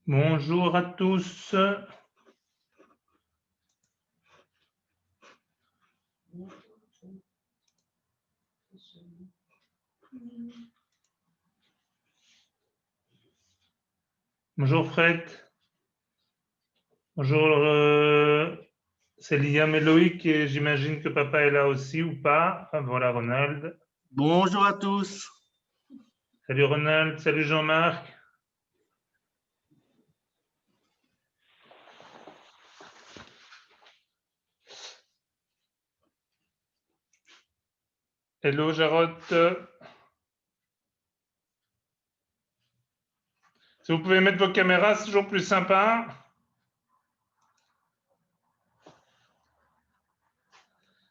Bonjour à tous. Bonjour Fred. Bonjour, c'est Liam et Loïc et j'imagine que papa est là aussi ou pas. Ah, voilà Ronald. Bonjour à tous. Salut Ronald, salut Jean-Marc. Hello Jarot. Si vous pouvez mettre vos caméras, c'est toujours plus sympa.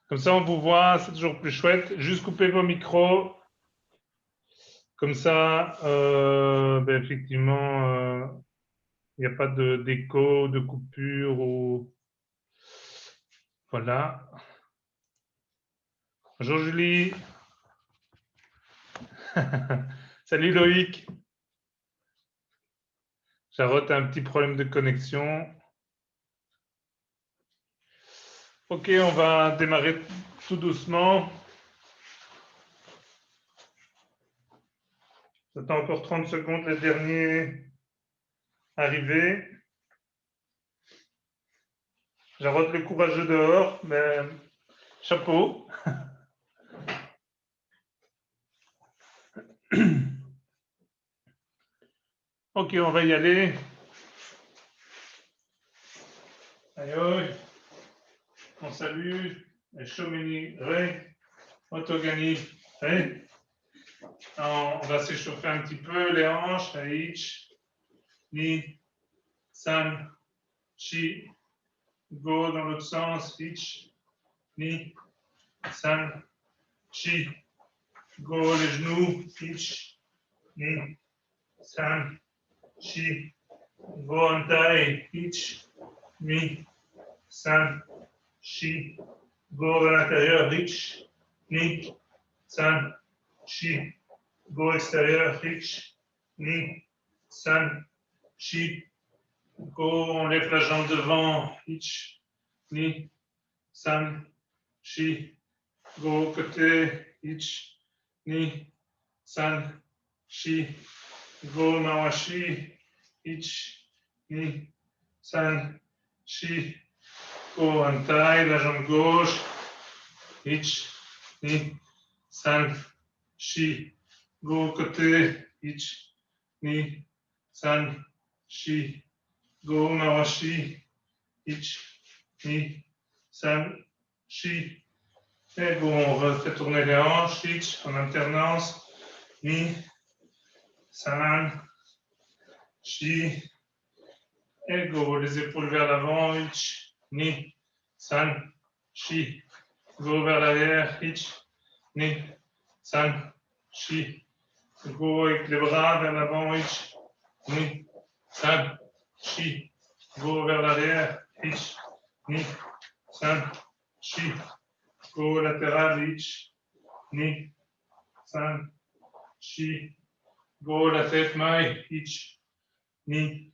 Comme ça, on vous voit, c'est toujours plus chouette. Juste coupez vos micros. Comme ça, effectivement, il n'y a pas d'écho, de coupure ou... Voilà. Bonjour Julie. Salut Loïc. Jarot a un petit problème de connexion. Ok, on va démarrer tout doucement. J'attends encore 30 secondes, les derniers arrivés. Jarot le courageux dehors, mais chapeau. Ok, on va y aller. Aïe, on salue. Chomeni, Ré, Otogani, Ré. On va s'échauffer un petit peu les hanches. Aïch, Ni, San, Chi. Go dans l'autre sens. Ich, Ni, San, Chi. Go les genoux. Ich, Ni, San, Chi. Go en taille. Ich, Ni, San, Chi. Go vers l'intérieur. Ich, Ni, San, Chi. Go extérieur. Ich, Ni, San, Chi. Go, on lève la jambe devant. Ich, Ni, San, Chi. Go côté. Ich, Ni, San, Chi. Go mawashi. Ich, Ni, San, Chi. Go en taille, la jambe gauche. Ich, Ni, San, Chi. Go côté. Ich, Ni, San, Chi. Go mawashi. Ich, Ni, San, Chi. Et go, on refait tourner les hanches. Ich, en alternance. Ni, San, Chi. Et go, les épaules vers l'avant. Ich, Ni, San, Chi. Go vers l'arrière. Ich, Ni, San, Chi. Go avec les bras vers l'avant. Ich, Ni, San, Chi. Go vers l'arrière. Ich, Ni, San, Chi. Go latéral. Ich, Ni, San, Chi. Go la tête maille. Ich, Ni,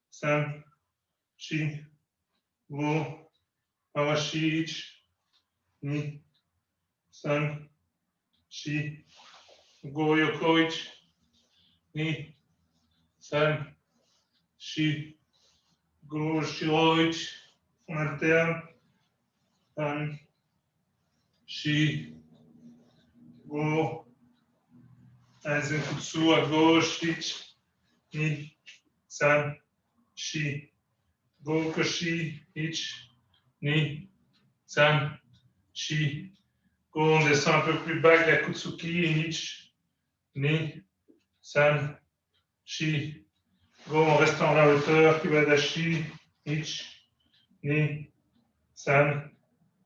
San, Chi. Go mawashi. Ich, Ni, San, Chi. Go yoko. Ich, Ni, San, Chi. Go shiro. Ich, on alterne. San, Chi. Go. Un zenkutsu à gauche. Ich, Ni, San, Chi. Go koshi. Ich, Ni, San, Chi. Go, on descend un peu plus bas que la kutsuki. Ich, Ni, San, Chi. Go, on reste en la hauteur. Kibadashi. Ich, Ni, San,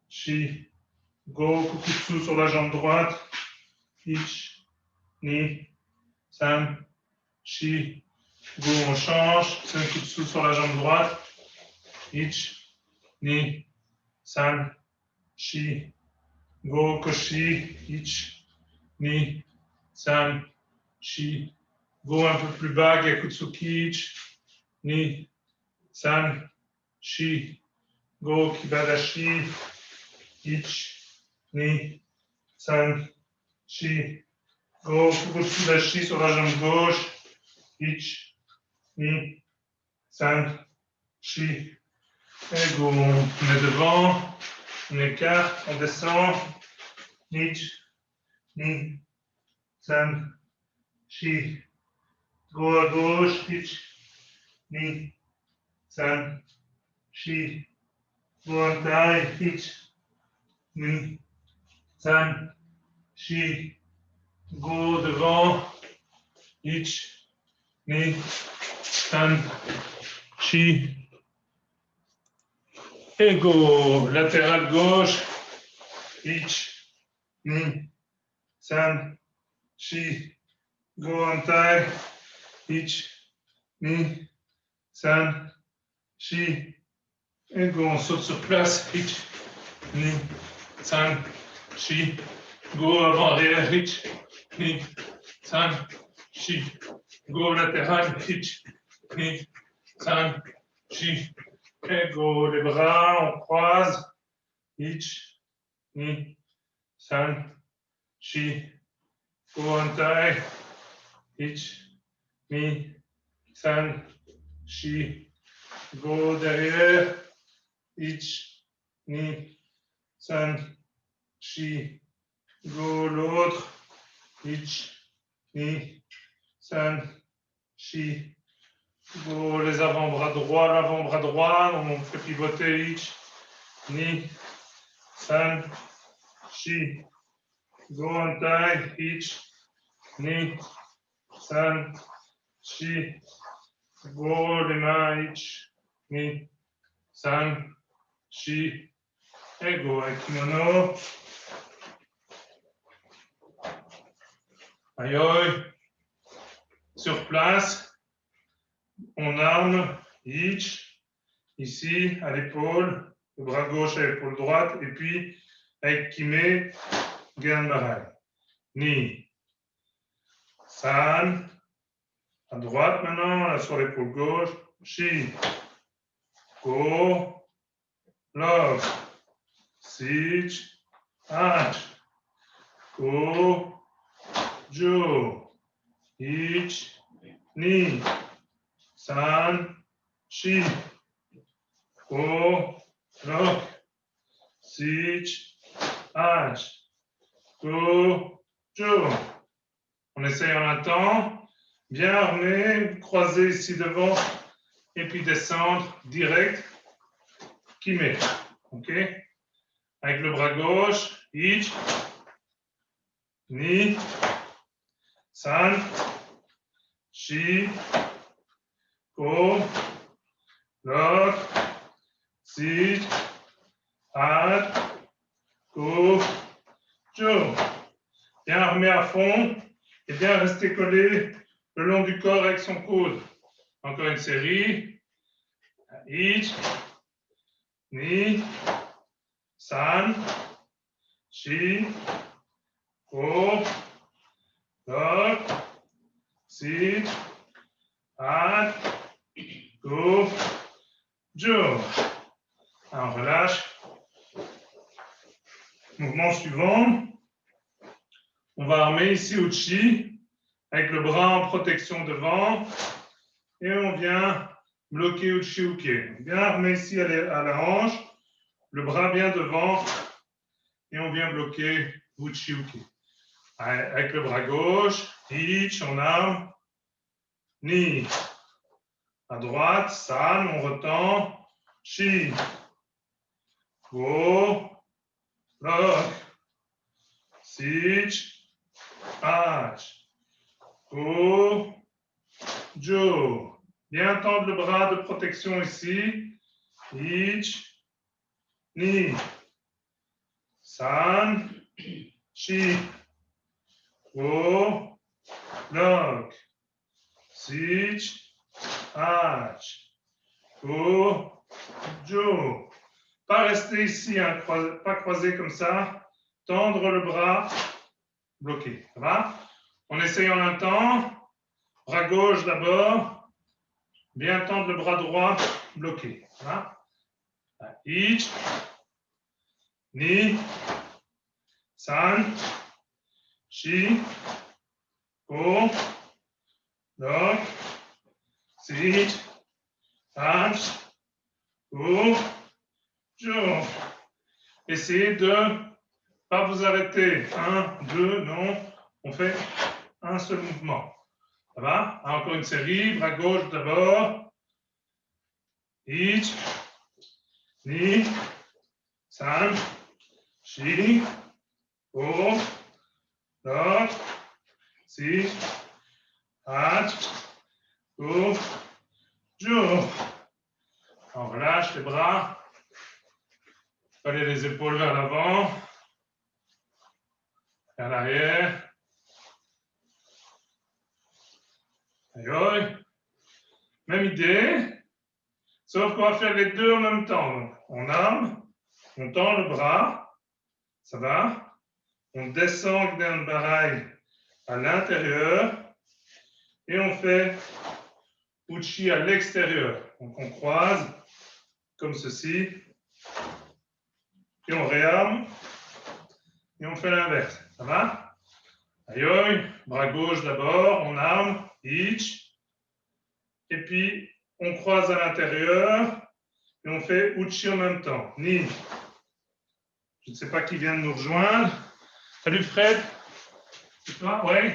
Chi. Go, kukutsu sur la jambe droite. Ich, Ni, San, Chi. Go, on change. Senkutsu sur la jambe droite. Ich, Ni, San, Chi. Go, koshi. Ich, Ni, San, Shi. Go un peu plus bas, Gyakutsukichi. Ni, San, Shi. Go, Kibadashi. Ich, Ni, San, Shi. Go, Fukutsudashi sur la jambe gauche. Ich, Ni, San, Shi. Et go, on met devant, on écarte, on descend. Ich, Ni, San, Shi. Go à gauche, Ich, Ni, San, Shi. Go en taille, Ich, Ni, San, Shi. Go devant, Ich, Ni, San, Shi. Et go, latéral gauche, Ich, Ni, San, Shi. Go en taille, Ich, Ni, San, Shi. Et go, on saute sur place, Ich, Ni, San, Shi. Go avant arrière, Ich, Ni, San, Shi. Go latéral, Ich, Ni, San, Shi. Et go, les bras, on croise. Ich, Ni, San, Shi. Go en taille. Ich, Ni, San, Shi. Go derrière. Ich, Ni, San, Shi. Go l'autre. Ich, Ni, San, Shi. Go les avant-bras droits, l'avant-bras droit. On fait pivoter Ich, Ni, San, Shi. Go en taille. Ich, Ni, San, Shi. Go les mains. Ich, Ni, San, Shi. Et go avec kimono. Aïe. Sur place. On arme, Ich, ici, à l'épaule, le bras gauche à l'épaule droite, et puis avec Kime, Genbarai. Ni, San, à droite maintenant, là sur l'épaule gauche, Shi, Go, Log, Sich, Ach, Go, Jo, Ich, Ni, San, Shi, Go, Log, Sich, Ach, Go, Jo. On essaye en un temps. Bien armé, croiser ici devant et puis descendre direct. Kime. OK? Avec le bras gauche, Ich, Ni, San, Shi, Go, Log, Si, Ad, Go, Jo. Bien armé à fond et bien rester collé le long du corps avec son coude. Encore une série. Ich, Ni, San, Shi, Go, Log, Si, Ad, Go, Jo. Alors, on relâche. Mouvement suivant. On va armer ici Uchi avec le bras en protection devant et on vient bloquer Uchi Uke. Bien armé ici à la hanche, le bras bien devant et on vient bloquer Uchi Uke. Avec le bras gauche, Ich, on arme, Ni. À droite, San, on retend, Shi. Go, Log, Sich, Ach, Go, Jo. Bien tendre le bras de protection ici. Ich, Ni, San, Shi, Go, Log, Sich, Ach, Go, Jo. Pas rester ici, hein, pas croiser comme ça. Tendre le bras, bloqué. Ça va? On essaye en un temps. Bras gauche d'abord. Bien tendre le bras droit bloqué. Voilà. Ich, ni, san, shi, ko, lok, sit, hach, go, jo. Essayez de ne pas vous arrêter. 1, 2, non. On fait un seul mouvement. Ça va? Encore une série. Bras gauche d'abord. Ich, ni, san, shi, ko, lok, sit, hach, go, jo. On relâche les bras. Allez les épaules vers l'avant, vers l'arrière. Aïe. Même idée, sauf qu'on va faire les deux en même temps. Donc, on arme, on tend le bras, ça va. On descend d'un barail à l'intérieur et on fait Uchi à l'extérieur. Donc on croise comme ceci. Et on réarme et on fait l'inverse. Ça va? Aïe, bras gauche d'abord, on arme, ich. Et puis on croise à l'intérieur et on fait uchi en même temps. Ni. Je ne sais pas qui vient de nous rejoindre. Salut Fred. C'est toi? Oui.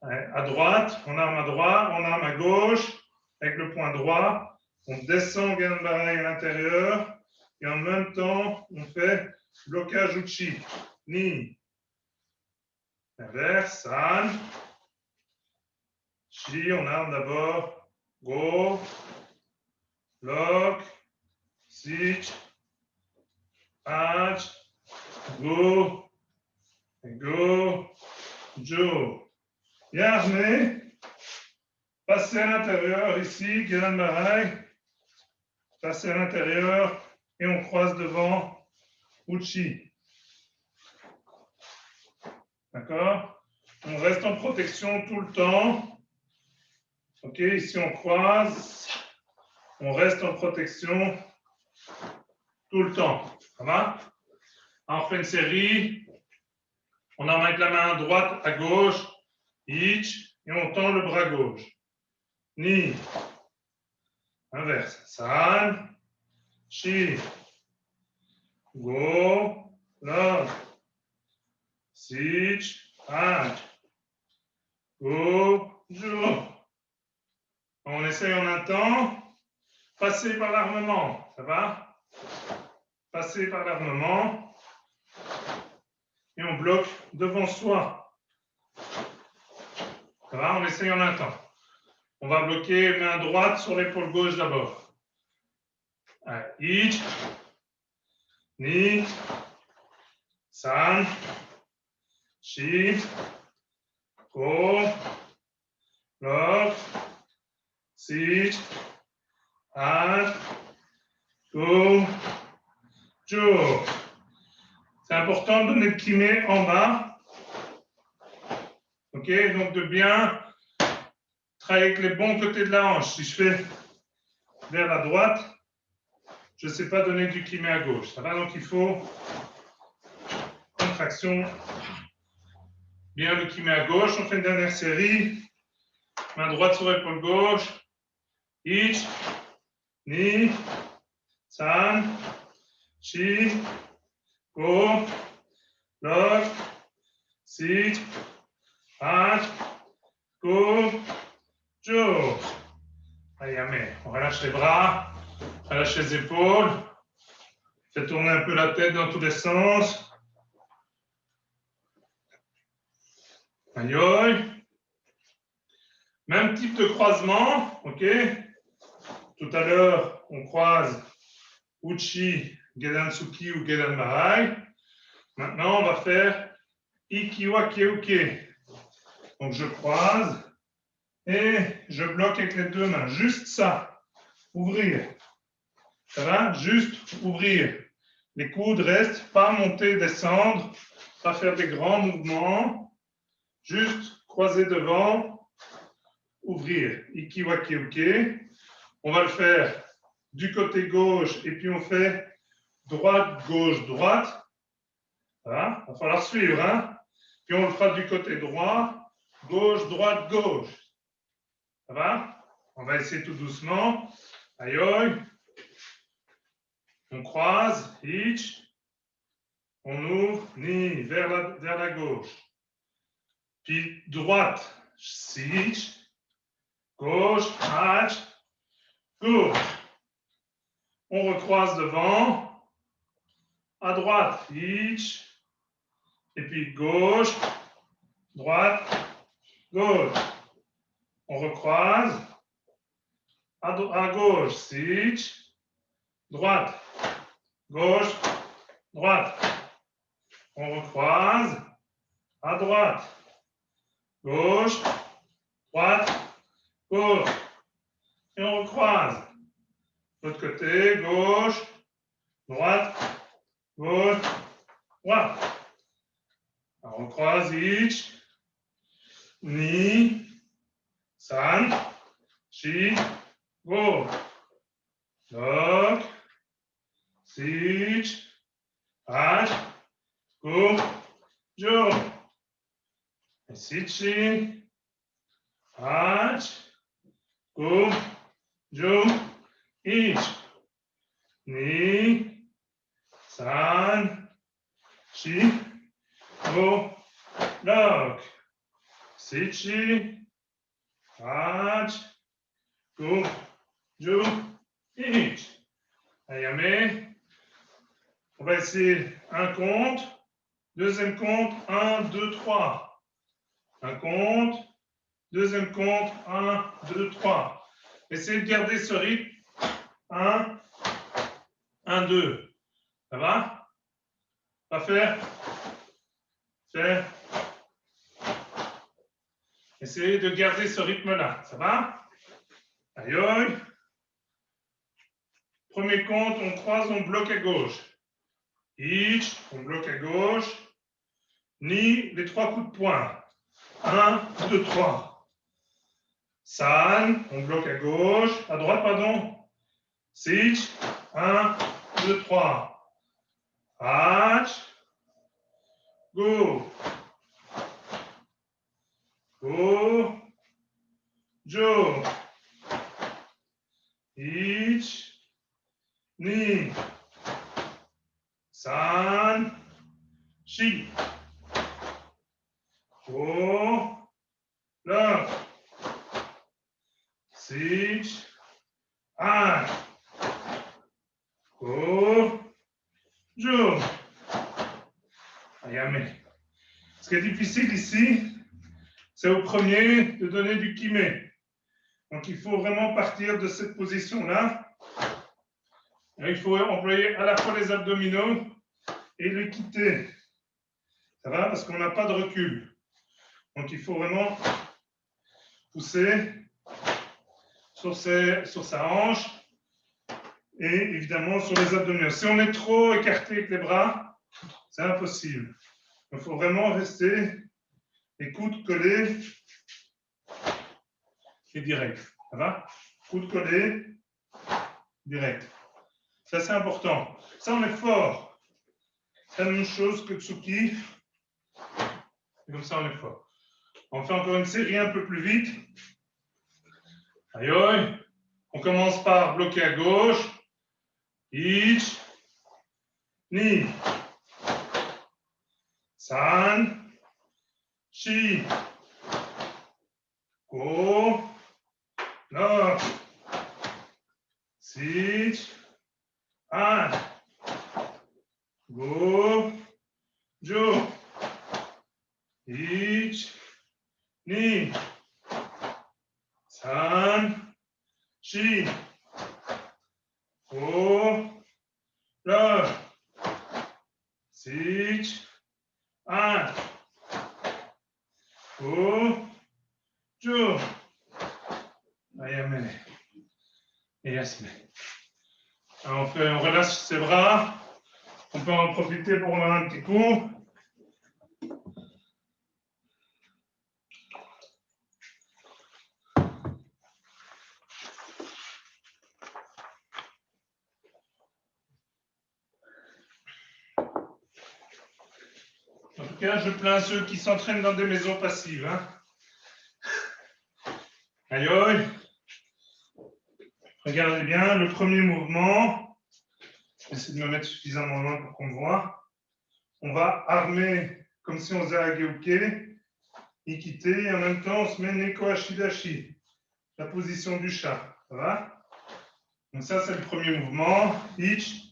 À droite, on arme à droite, on arme à gauche avec le poing droit. On descend Ganbarai à l'intérieur. Et en même temps, on fait blocage uchi. Ni. Inverse, san. Shi, on arme d'abord. Go. Lock. Sich. Hach. Go. Go. Jo. Bien armé. Passez à l'intérieur ici, Ganbarai. Passez à l'intérieur. Et on croise devant Uchi. D'accord? On reste en protection tout le temps. Ok, ici on croise. On reste en protection tout le temps. Ça va? On fait une série. On arme avec la main droite à gauche. Ich. Et on tend le bras gauche. Ni. Inverse. San. Shi. Go. Log. Sich. Hach. Go. Jo. On essaye en un temps. Passer par l'armement. Ça va? Passer par l'armement. Et on bloque devant soi. Ça va? On essaye en un temps. On va bloquer main droite sur l'épaule gauche d'abord. Ich, ni, san, shi, ko, lok, sit, hach, go, jo. C'est important de donner le kimé en bas. Ok, donc de bien travailler avec les bons côtés de la hanche. Si je fais vers la droite, je ne sais pas donner du kimé à gauche. Ça va? Donc il faut contraction. Bien le kimé à gauche. On fait une dernière série. Main droite sur l'épaule gauche. Ich, ni, san, shi, ko, lok, sit, hach, go, jo. Allez, amé. On relâche les bras. Relâchez les épaules. Faites tourner un peu la tête dans tous les sens. Aïe, aïe. Même type de croisement, ok? Tout à l'heure, on croise Uchi, Gedan-tsuki ou Gedan-barai. Maintenant, on va faire Ikiwa-keuke. Donc, je croise et je bloque avec les deux mains. Juste ça. Ouvrir. Ça va? Juste ouvrir. Les coudes restent, pas monter, descendre, pas faire des grands mouvements. Juste croiser devant, ouvrir. Ikiwaki uke. On va le faire du côté gauche et puis on fait droite, gauche, droite. Voilà, il va falloir suivre. Hein? Puis on le fera du côté droit, gauche, droite, gauche. Ça va? On va essayer tout doucement. Aïe, aïe. On croise, hitch. On ouvre, ni, vers la gauche. Puis droite, hitch. Gauche, hatch. Gauche. On recroise devant. À droite, hitch. Et puis gauche, droite, gauche. On recroise. À gauche, hitch. Droite, gauche, droite. On recroise. À droite, gauche, droite, gauche. Et on recroise. L'autre côté, gauche, droite, gauche, droite. Alors on croise, ich, ni, san, shi, go. Donc, sich, hach, go, jo. Sichi, hach, go, jo, ich. Ni, san, shi, go, donc. Sichi, hach, go, jo, ich. Ayame. On va essayer un compte, deuxième compte, 1, 2, 3. Un compte, deuxième compte, 1, 2, 3. Essayez de garder ce rythme. 1, 1, 2. Ça va? Pas faire? Faire? Essayez de garder ce rythme-là. Ça va? Aïe, aïe. Premier compte, on croise, on bloque à gauche. Ich, on bloque à gauche. Ni, les 3 coups de poing. 1, 2, 3. San, on bloque à gauche. À droite, pardon. Sich, 1, 2, 3. Hach. Go. Go. Jo. Ich. Ni. San. Shi. Go. Là. Sich. Ah. Go. Jo. Ayame. Ce qui est difficile ici, c'est au premier de donner du kimé. Donc il faut vraiment partir de cette position-là. Il faut employer à la fois les abdominaux et les quitter. Ça va? Parce qu'on n'a pas de recul. Donc il faut vraiment pousser sur sa hanche et évidemment sur les abdominaux. Si on est trop écarté avec les bras, c'est impossible. Il faut vraiment rester les coudes collés et direct. Ça va? Coudes collés, direct. Ça, c'est important. Ça, on est fort. C'est la même chose que Tsuki. Et comme ça, on est fort. On fait encore une série un peu plus vite. Aïe, aïe. On commence par bloquer à gauche. Ich. Ni. San. Shi. Go. No. Sich. An. Go. Jo. Ich. Ni. San. Shi. Go. Lo. Sich. An. Go. Jo. Ayame. Et Yasme. On relâche ses bras. On peut en profiter pour faire un petit coup. En tout cas, je plains ceux qui s'entraînent dans des maisons passives. Hein. Aïe, aïe. Regardez bien, le premier mouvement, j'essaie de me mettre suffisamment loin pour qu'on voit. On va armer comme si on faisait Ageuke, Ikite, et en même temps on se met Neko Ashidashi, la position du chat. Ça va? Donc ça c'est le premier mouvement, Ich.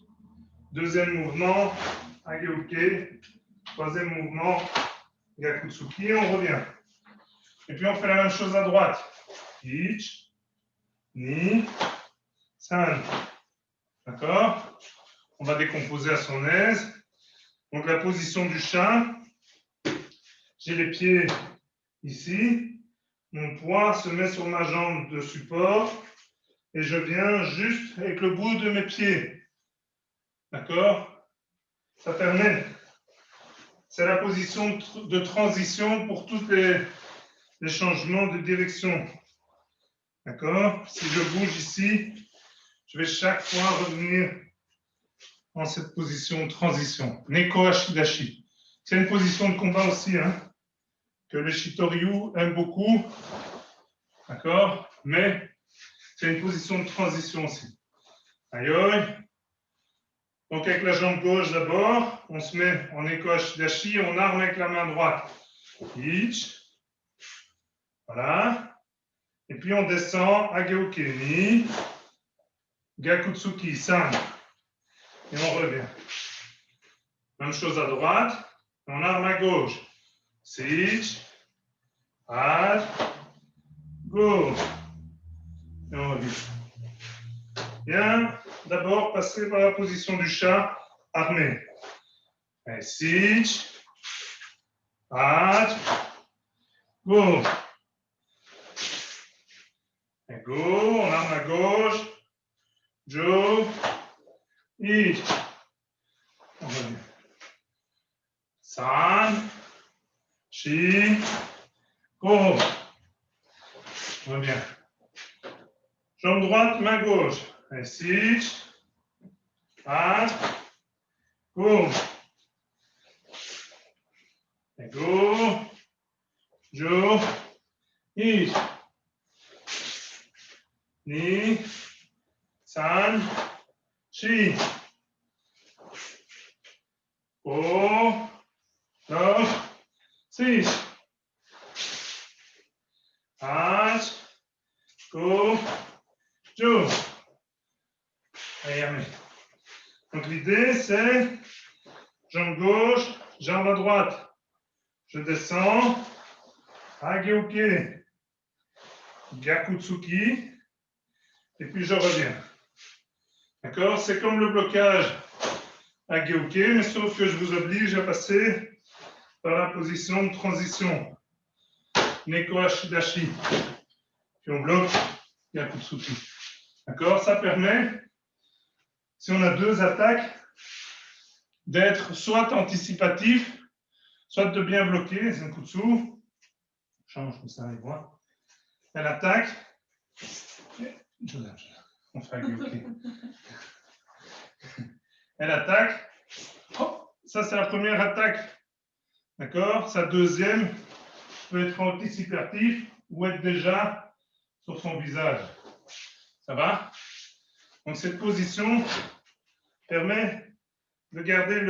Deuxième mouvement, Ageuke. Troisième mouvement, Gakutsuki, et on revient. Et puis on fait la même chose à droite. Ich, Ni, San. D'accord? On va décomposer à son aise. Donc la position du chat, j'ai les pieds ici, mon poids se met sur ma jambe de support et je viens juste avec le bout de mes pieds. D'accord? Ça permet, c'est la position de transition pour tous les changements de direction. D'accord? Si je bouge ici, je vais chaque fois revenir en cette position de transition. Neko Ashidashi. C'est une position de combat aussi, hein, que les Shitoryu aiment beaucoup. D'accord? Mais c'est une position de transition aussi. Aïe, aïe. Donc avec la jambe gauche d'abord, on se met en Neko Ashidashi, on arme avec la main droite. Ich. Voilà. Et puis on descend Ageuke Ni. Gakutsuki San. Et on revient. Même chose à droite. On arme à gauche. Ich. Ad. Go. Et on revient. Bien. D'abord, passer par la position du chat armé. Ich. Ad. Go. Et go. On arme à gauche. Jo. Ich. On revient. San. Shi. Go. On revient. Jambe droite, main gauche. Ich. Ad. Go. Et go. Jo. Ich. Ni. San. Shi. Go. No. Sich. Ad. Go. Jo. Allez, donc l'idée c'est jambe gauche, jambe à droite. Je descends, Ageuke, Gakutsuki, et puis je reviens. D'accord? C'est comme le blocage Ageuke, mais sauf que je vous oblige à passer par la position de transition. Neko Ashidashi. Puis on bloque Gakutsuki. D'accord? Ça permet, si on a deux attaques, d'être soit anticipatif, soit de bien bloquer. Zenkutsu. Change comme ça, et voilà. Elle attaque. On fait Ageuke. Elle attaque. Oh, ça, c'est la première attaque. D'accord? Sa deuxième peut être anticipatif ou être déjà sur son visage. Ça va? Donc, cette position permet de garder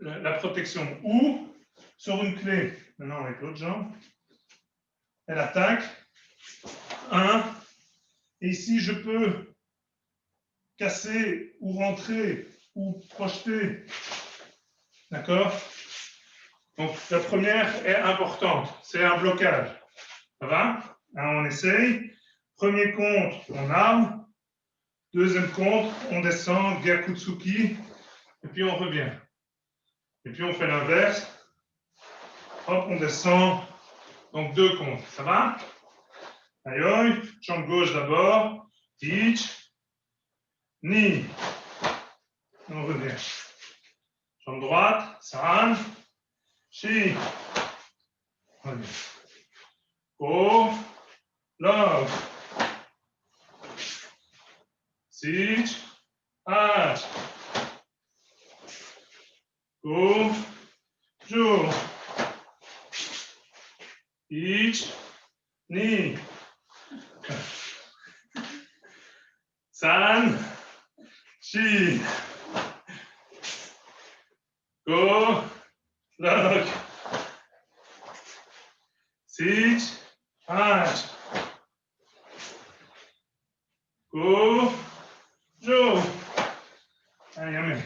la protection. Ou sur une clé. Maintenant, avec l'autre jambe. Elle attaque. 1. Et ici, je peux casser ou rentrer ou projeter. D'accord? Donc, la première est importante. C'est un blocage. Ça va? On essaye. Premier compte, on arme. Deuxième compte, on descend, Gakutsuki. Et puis, on revient. Et puis, on fait l'inverse. Hop, on descend. Donc, 2 comptes. Ça va? Aïe, aïe. Jambe gauche d'abord. Ich. Ni. On revient. Jambe droite. San. Shi. Revient. Go. Love. Sich. Ad. Go. Jo. Ich. Ni. San. Shi. Go. Look. Sit. Hach. Go. Jo. Allez,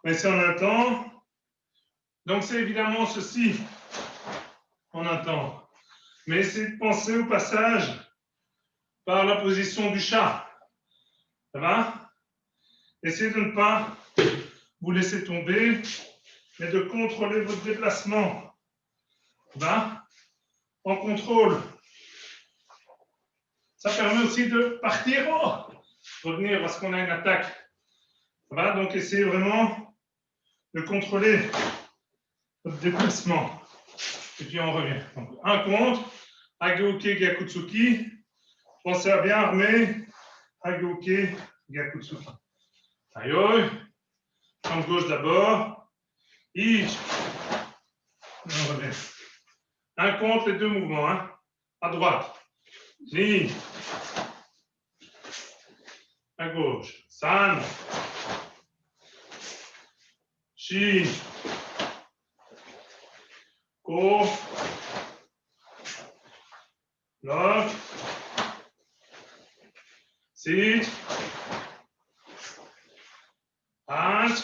mais c'est en un temps. Donc, c'est évidemment ceci en un temps. Mais essayez de penser au passage par la position du chat. Ça va? Essayez de ne pas vous laisser tomber, mais de contrôler votre déplacement. Ça va? En contrôle. Ça permet aussi de partir, revenir parce qu'on a une attaque. Ça va? Donc, essayez vraiment de contrôler votre déplacement. Et puis, on revient. Donc, un compte. Hageuke Gyakutsuki. Pensez à bien armer. Hageuke Gyakutsuki. Aïe. Jambe gauche d'abord. Ich. On revient. Un compte, les deux mouvements. Hein. À droite. Ni. À gauche. San. Shi. Ko. Lock. Sit. Hand.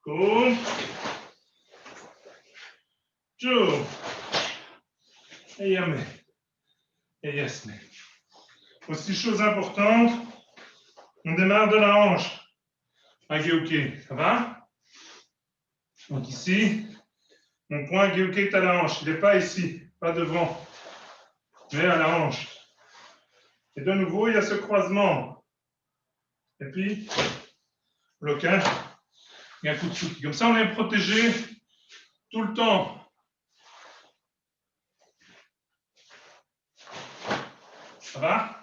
Go. Jo. Et yame. Et yasme. Aussi, chose importante, on démarre de la hanche. Hageuke, ça va? Donc ici, mon point Hageuke est à la hanche. Il n'est pas ici, pas devant, mais à la hanche. Et de nouveau, il y a ce croisement. Et puis, blocage, et un coup de soutien. Comme ça, on est protégé tout le temps. Ça va?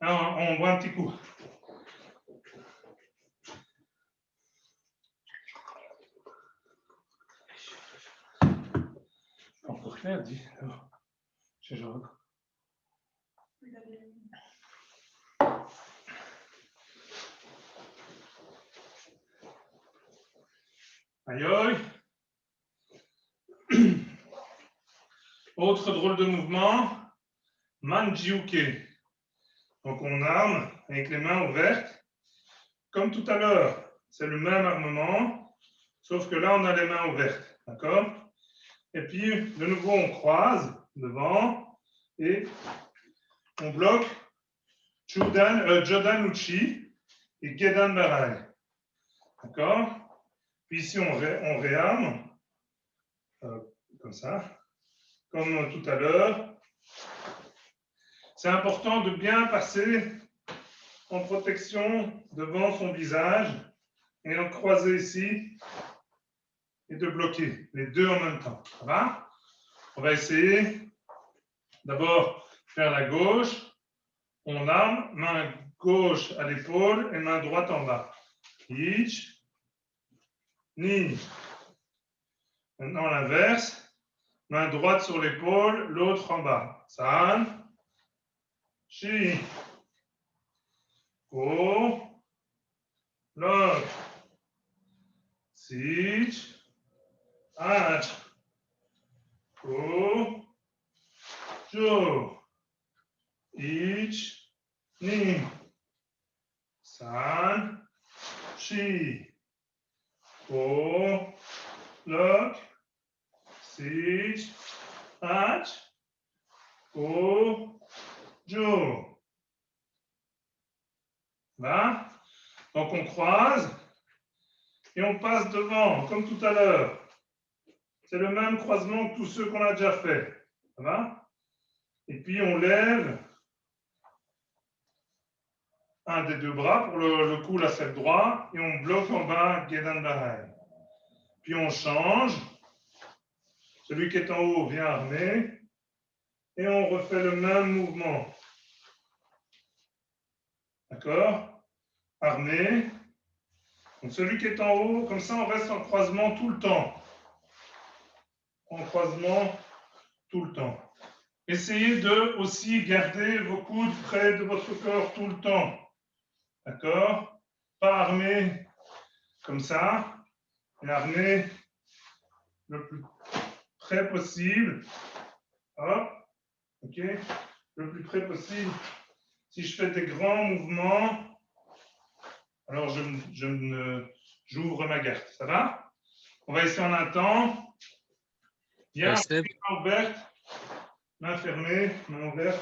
Alors, on voit un petit coup. Encore clair, dit. Chez Jacques. Aïe aïe. Autre drôle de mouvement, Manjiuke. Donc on arme avec les mains ouvertes, comme tout à l'heure. C'est le même armement, sauf que là on a les mains ouvertes, d'accord? Et puis de nouveau on croise devant et on bloque Jodan Uchi et Gedan Barai, d'accord? Puis ici on réarme comme ça. Comme tout à l'heure. C'est important de bien passer en protection devant son visage et en croiser ici et de bloquer les deux en même temps. Ça va? On va essayer d'abord faire la gauche. On arme, main gauche à l'épaule et main droite en bas. Ich, ni. Maintenant l'inverse. Main droite sur l'épaule, l'autre en bas. San, shi, go, lock, sit, hach, go, jo, ich, ni, san, shi, go, lock, sit, hach, go, jo. Là. Donc on croise et on passe devant, comme tout à l'heure. C'est le même croisement que tous ceux qu'on a déjà fait. Ça va? Et puis on lève un des deux bras pour le cou, la selle droit, et on bloque en bas Gedan Barai. Puis on change. Celui qui est en haut vient armer. Et on refait le même mouvement. D'accord? Armé. Donc celui qui est en haut, comme ça, on reste en croisement tout le temps. En croisement tout le temps. Essayez de aussi garder vos coudes près de votre corps tout le temps. D'accord? Pas armé comme ça, mais armé le plus près possible. Hop, ok? Le plus près possible. Si je fais des grands mouvements, alors j'ouvre ma garde. Ça va? On va essayer en un temps. Bien, main ouverte, main fermée, main ouverte,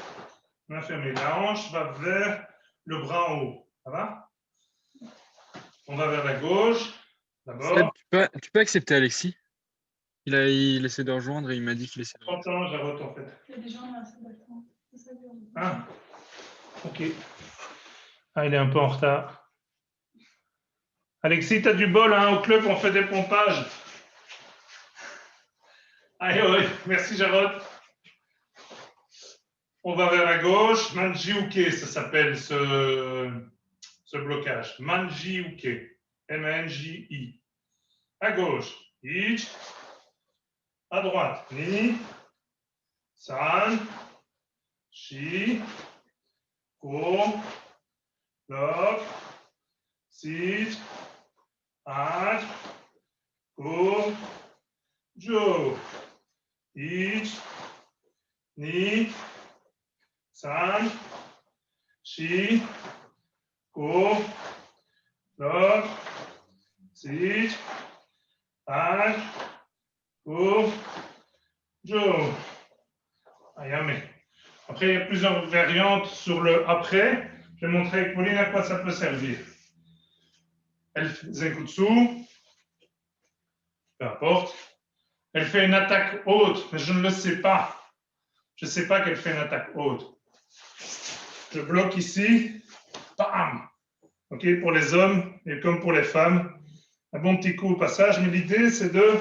main fermée. La hanche va vers le bras en haut. Ça va? On va vers la gauche. D'abord. Tu peux accepter Alexis. Il essaie de rejoindre et il m'a dit qu'il essaie de rejoindre. J'arrête en fait. Il y a des gens dans la salle d'attente. Ah, ok. Ah, il est un peu en retard. Alexis, tu as du bol, hein, au club, on fait des pompages. Allez, oui, merci Jarod. On va vers la gauche. Manji-uke, ça s'appelle ce blocage. Manji-uke. M-A-N-J-I. À gauche. Ich. À droite. Ni. San. Shi. Ko. Lock. Sit. At. Ko. Jo. Ich. Ni. San. Shi. Ko. Lock. Sit. At. Ko. Jo. Ayame. Après, il y a plusieurs variantes sur le après. Je vais montrer avec Pauline à quoi ça peut servir. Elle fait Zenkutsu. Peu importe. Elle fait une attaque haute, mais je ne le sais pas. Je ne sais pas qu'elle fait une attaque haute. Je bloque ici. Bam! OK, pour les hommes et comme pour les femmes. Un bon petit coup au passage, mais l'idée, c'est de,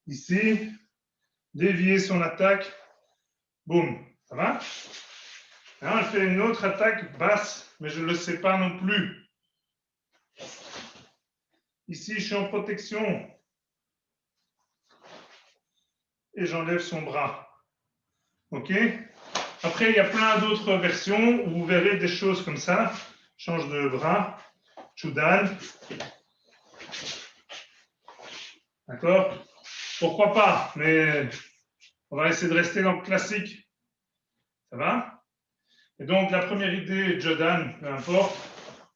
ici, dévier son attaque. Boum. Ça va? Alors, elle fait une autre attaque basse, mais je ne le sais pas non plus. Ici, je suis en protection. Et j'enlève son bras. OK? Après, il y a plein d'autres versions où vous verrez des choses comme ça. Change de bras. Chudan. D'accord? Pourquoi pas? Mais on va essayer de rester dans le classique. Ça va? Et donc, la première idée, Jodan, peu importe.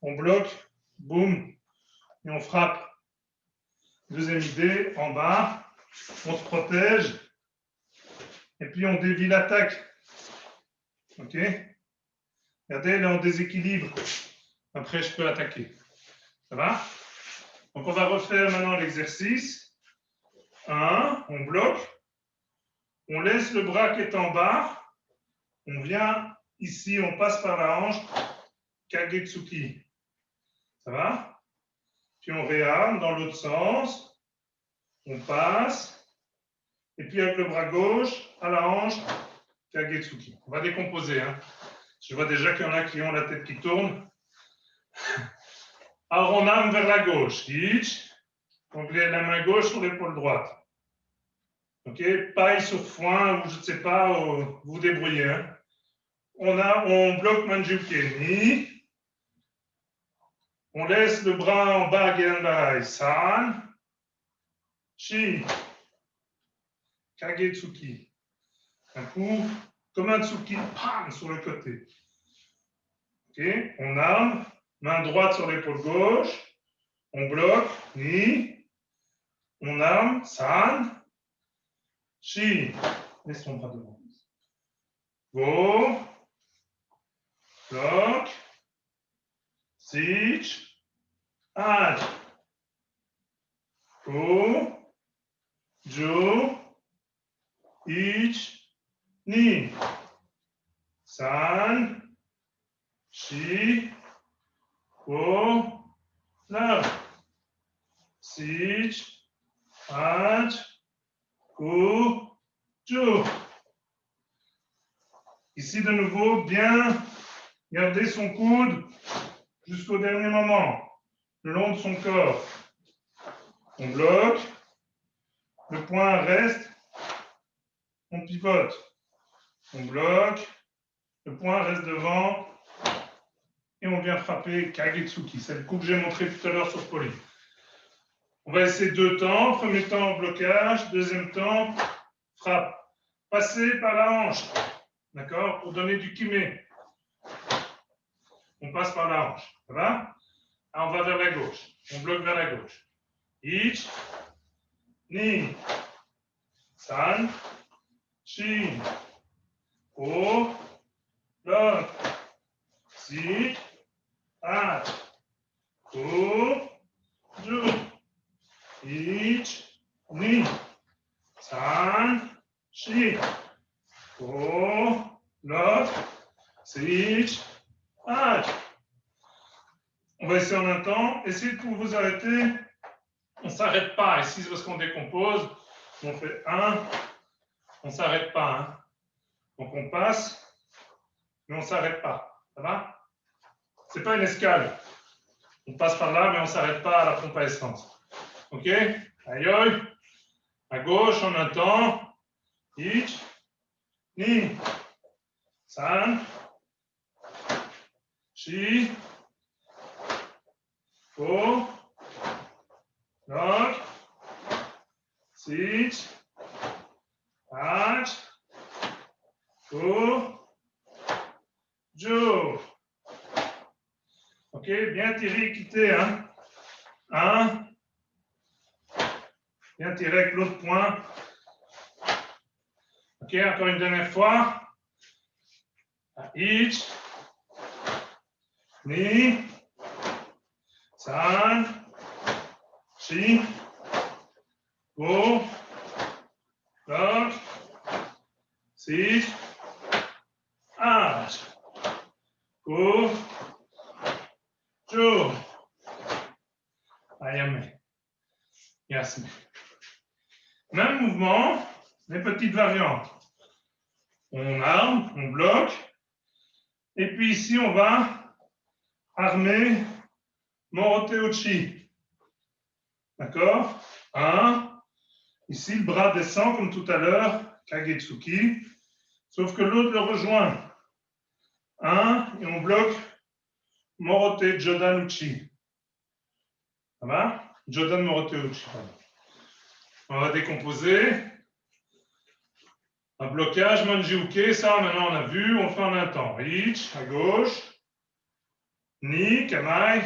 On bloque, boum, et on frappe. Deuxième idée, en bas, on se protège. Et puis, on dévie l'attaque. OK? Regardez, elle est en déséquilibre. Après, je peux attaquer. Ça va? Donc, on va refaire maintenant l'exercice. 1, on bloque. On laisse le bras qui est en bas. On vient ici, on passe par la hanche. Kagetsuki. Ça va? Puis, on réarme dans l'autre sens. On passe. Et puis, avec le bras gauche, à la hanche, Kagetsuki. On va décomposer. Hein. Je vois déjà qu'il y en a qui ont la tête qui tourne. Alors, on arme vers la gauche. Ich. Donc, la main gauche sur l'épaule droite. OK? Paille sur foin, ou je ne sais pas, vous vous débrouillez. Hein. On bloque Manjuke. Ni. On laisse le bras en bas, Genbarai. San. Shi. Kagetsuki. Un coup, comme un tsuki, pam, sur le côté. OK? On arme. Main droite sur l'épaule gauche. On bloque. Ni. On arme. San. Shi. Laisse ton bras devant. Go. Bloc. Sich. Ad. Go. Jo. Ich. Ni. San. Shi. Go. La. Sich. Ad. Go. Jo. Ici, de nouveau, bien garder son coude jusqu'au dernier moment. le long de son corps. On bloque. Le poing reste. On pivote. On bloque. Le poing reste devant. Et on vient frapper Kagetsuki. C'est le coup que j'ai montré tout à l'heure sur Pauline. On va essayer 2 temps. Premier temps, blocage. Deuxième temps, frappe. Passer par la hanche. D'accord? Pour donner du kimé. On passe par la hanche. Ça va? Alors, on va vers la gauche. On bloque vers la gauche. Ich, ni, san, shi, o, bloc, si, at, ko, ju. Ich, ni, san, shi, o, bloc, si, at. On va essayer en un temps. Essayez de vous arrêter. On ne s'arrête pas. Ici, c'est parce qu'on décompose. On fait 1. On ne s'arrête pas. Hein. Donc, on passe, mais on ne s'arrête pas. Ça va? Ce n'est pas une escale. On passe par là, mais on ne s'arrête pas à la pompe à essence. OK? Aïe, à gauche, en un temps. Ich, ni, san, shi, ko, bloc, sit, at, ko, jo. Ok, bien tiré, quitter. Hein? 1. Bien tiré avec l'autre point. Ok, encore une dernière fois. Ich, ni, san, shi, ko, bloc, sit, at, ko, jo. Ayame. Yasme. Même mouvement, les petites variantes. On arme, on bloque. Et puis ici, on va armer Morote Uchi. D'accord? 1. Ici, le bras descend comme tout à l'heure, Kagetsuki. Sauf que l'autre le rejoint. 1. Et on bloque Morote Jodan Uchi. Ça va? Jodan Morote Uchi. On va décomposer. Un blocage, Manjiuke, ça maintenant on a vu, on fait en un temps. Ich, à gauche. Ni, Kamai.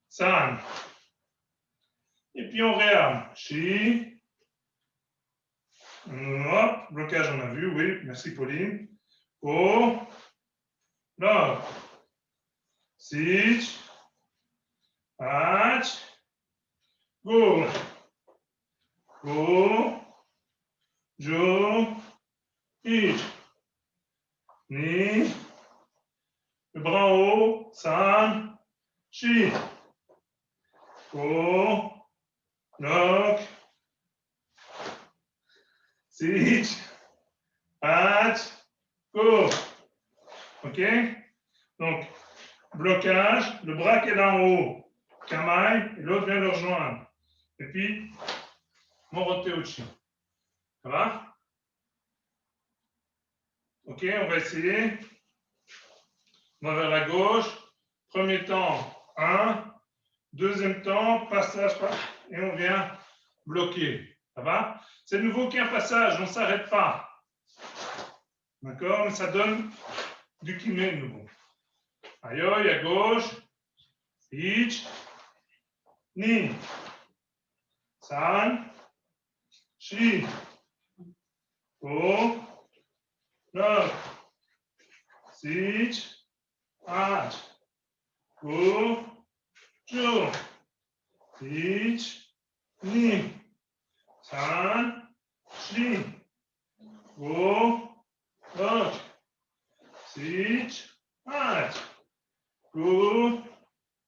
San. Et puis on réarme. Shi. Hop, blocage on a vu, oui, merci Pauline. Ko. Bloc. Sich. Ach. Go. Go. Jo, ich, ni, le bras en haut, san, shi, ko, bloc, sich, at, go. OK? Donc, blocage, le bras qui est là en haut, kamaï, et l'autre vient le rejoindre. Et puis, Morote Uchi. Ça va? OK, on va essayer. On va vers la gauche. Premier temps, 1. Deuxième temps, passage par... Et on vient bloquer. Ça va? C'est nouveau qu'il y a un passage, on ne s'arrête pas. D'accord? Mais ça donne du kimé de nouveau. Aïe, à gauche. Ich. Ni. San. Shi. Ko, bloc, sich, at, ko, jo, ich, ni, san, shi, ko, bloc, sich, at, ko,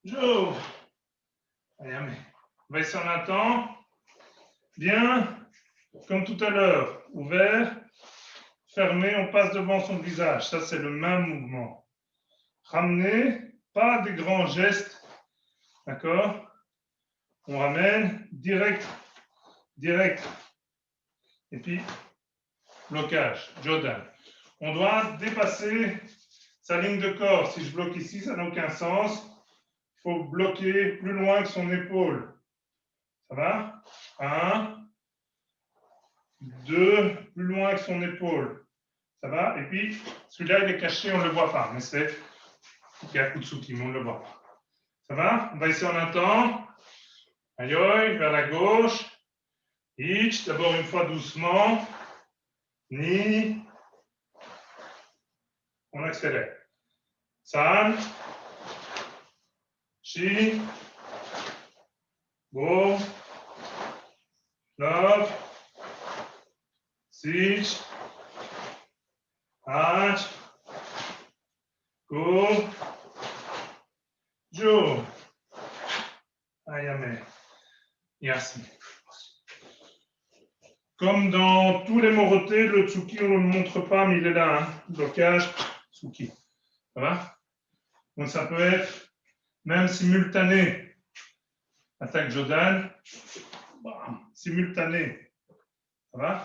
jo. Allez, on va essayer en un temps. Bien. Comme tout à l'heure, ouvert, fermé, on passe devant son visage. Ça, c'est le même mouvement. Ramener, pas des grands gestes D'accord? On ramène direct, direct. Et puis, blocage, Jordan. On doit dépasser sa ligne de corps. Si je bloque ici, ça n'a aucun sens. Il faut bloquer plus loin que son épaule. Ça va? 1, 2, plus loin que son épaule. Ça va? Et puis, celui-là, il est caché, on ne le voit pas. Mais c'est Gyakutsuki, mais on ne le voit pas. Ça va? On va essayer en un temps. Aïe, vers la gauche. Ich, d'abord une fois doucement. Ni. On accélère. San. Shi. Go. Love. Sich. Hach. Go. Jo. Ayame. Yasmi. Comme dans tous les morotés, le tsuki, on ne le montre pas, mais il est là. Hein. Blocage, tsuki. Ça va? Donc ça peut être même simultané. Attaque Jodan. Simultané. Ça va?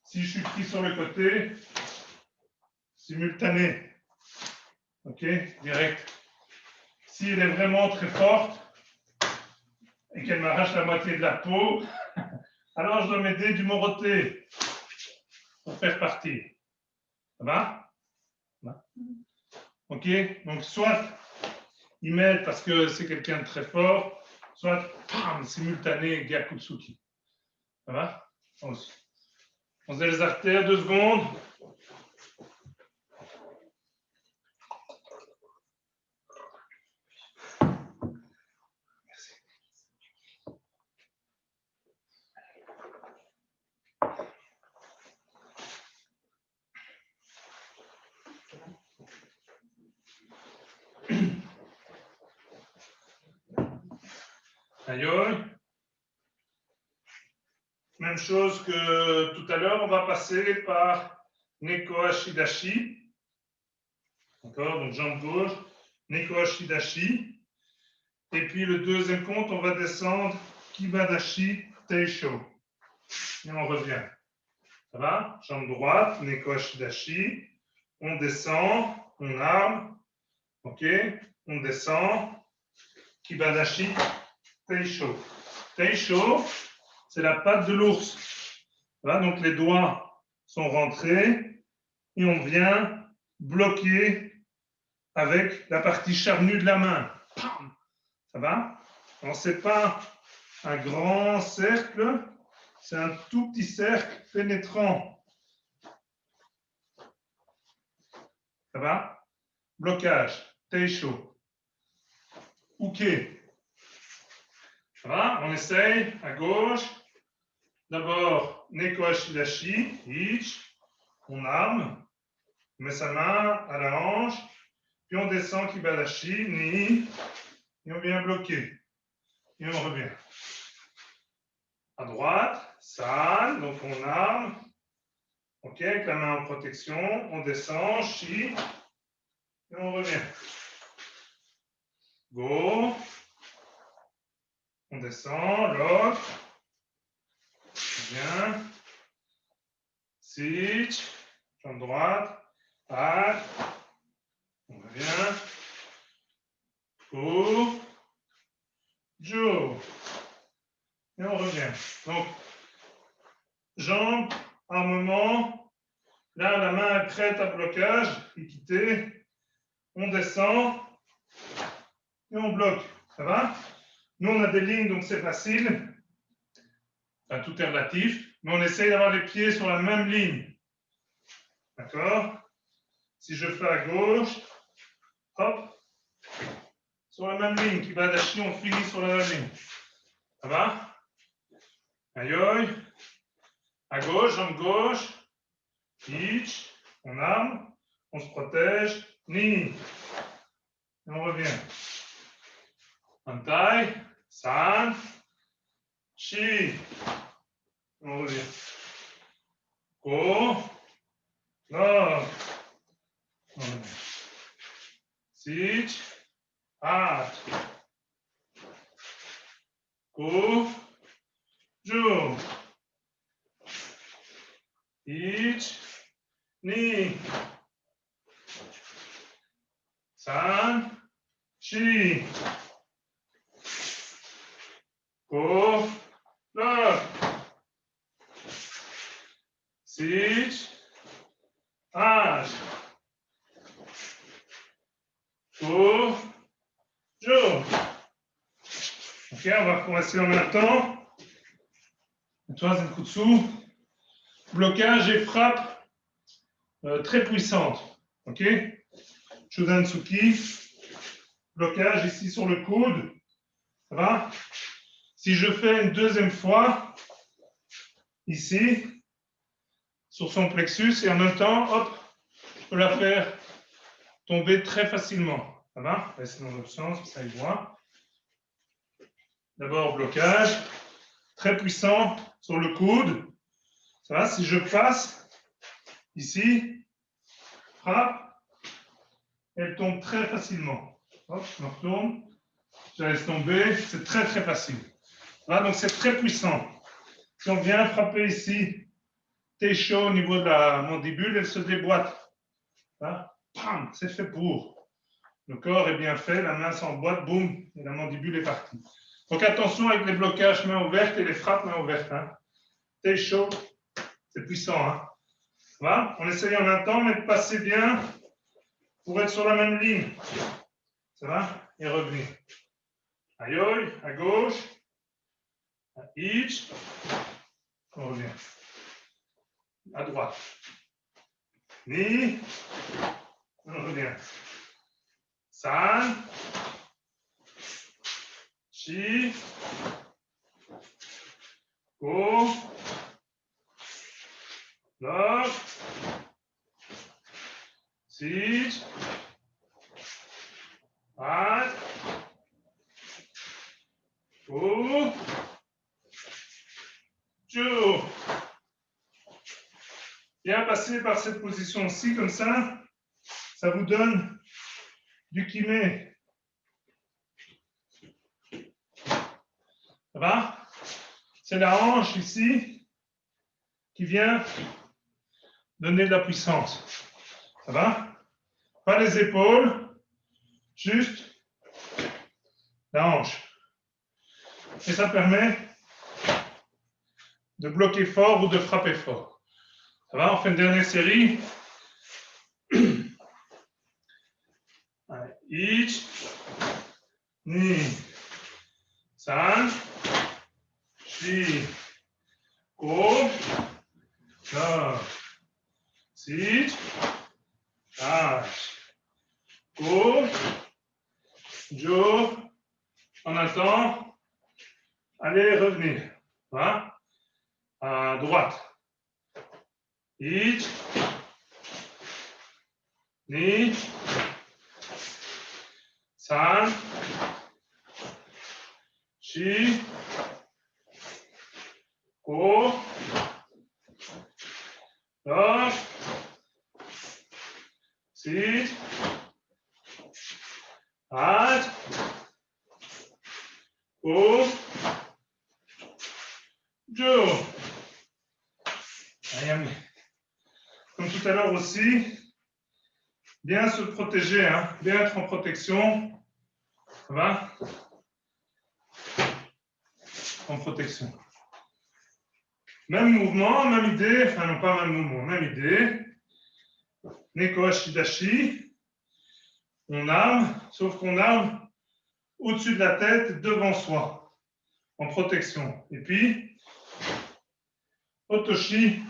Si je suis pris sur le côté, simultané. Ok? Direct. Si elle est vraiment très forte et qu'elle m'arrache la moitié de la peau, alors je dois m'aider du moroté pour faire partie. Ça va? Ok? Donc soit il m'aide parce que c'est quelqu'un de très fort, soit simultané Gyakutsuki. Ça va? On se fait les artères 2 secondes. Aïe. Même chose que tout à l'heure, on va passer par Neko Ashidashi. D'accord? Donc jambe gauche, Neko Ashidashi. Et puis le deuxième compte, on va descendre Kibadashi Teisho. Et on revient. Ça va? Jambe droite, Neko Ashidashi. On descend, on arme. Ok? On descend. Kibadashi Teisho. Teisho, c'est la patte de l'ours. Voilà, donc les doigts sont rentrés et on vient bloquer avec la partie charnue de la main. Ça va? Alors, ce n'est pas un grand cercle, c'est un tout petit cercle pénétrant. Ça va? Blocage, teisho. Ok. Ça va? On essaye à gauche. D'abord, Neko Ashidashi, Ich. On arme. On met sa main à la hanche. Puis on descend Kibadashi, Ni. Et on vient bloquer. Et on revient. À droite, San. Donc on arme. Ok, avec la main en protection. On descend, Shi. Et on revient. Go. On descend, lock. Bien. Sich. Jambe droite. Hack. On revient. Go. Jo. Et on revient. Donc, jambes, armement. Là, la main est prête à blocage. Équité. On descend. Et on bloque. Ça va? Nous, on a des lignes, donc c'est facile. Enfin, tout est relatif. Mais on essaye d'avoir les pieds sur la même ligne. D'accord? Si je fais à gauche, hop, sur la même ligne. Kibadashi, on finit sur la même ligne. Ça va? Aïe. À gauche, jambe gauche. Ich. On arme. On se protège. Ni. Et on revient. Antai. San. Shi. On revient. Go. Lock. On revient. Sich. Hat. Ko, Jo. Ich, Ni. San, Shi. Ko, Lo. Sich, Aj. Ko, Jo. Ok, on va recommencer en même temps. Troisième coup dessous. Blocage et frappe très puissante. Ok. Shōdan-tsuki. Blocage ici sur le coude. Ça va? Si je fais une deuxième fois, ici, sur son plexus, et en même temps, hop, je peux la faire tomber très facilement. Ça va? Restez dans l'autre sens, ça y voit. D'abord, blocage, très puissant sur le coude. Ça va? Si je passe, ici, frappe, elle tombe très facilement. Hop, je me retourne, je laisse tomber, c'est très très facile. Voilà, donc c'est très puissant. Si on vient frapper ici, Teisho au niveau de la mandibule, elle se déboîte. Voilà. C'est fait pour. Le corps est bien fait, la main s'emboîte, boum, et la mandibule est partie. Donc attention avec les blocages main ouverte et les frappes main ouverte. Hein. Teisho, c'est puissant. Hein. Voilà. On essaye en même temps, mais de passer bien pour être sur la même ligne. Ça va? Et revenir. Aïe, à gauche. À ich. On revient. À droite. Ni. On revient. San. Shi. Ko. Lo. Sich. Aj. Ko. Jo. Bien passer par cette position-ci, comme ça vous donne du kimé. Ça va? C'est la hanche ici qui vient donner de la puissance. Ça va? Pas les épaules, juste la hanche. Et ça permet de bloquer fort ou de frapper fort. Ça va? On fait une dernière série. Ich, Ni, San, Shi, Ko, Lo, Sich, Aj, Ko, Jo. On attend. Allez, revenir. Voilà. À droite. Ich, Ni, San, Shi, Ko, Lo, Sich, Aj, Ko, Jo. Comme tout à l'heure aussi, bien se protéger, hein, bien être en protection. Ça va? En protection. Même mouvement, même idée, enfin non pas même mouvement, même idée. Neko Ashidashi. On arme, sauf qu'on arme au-dessus de la tête, devant soi, en protection. Et puis, Otoshi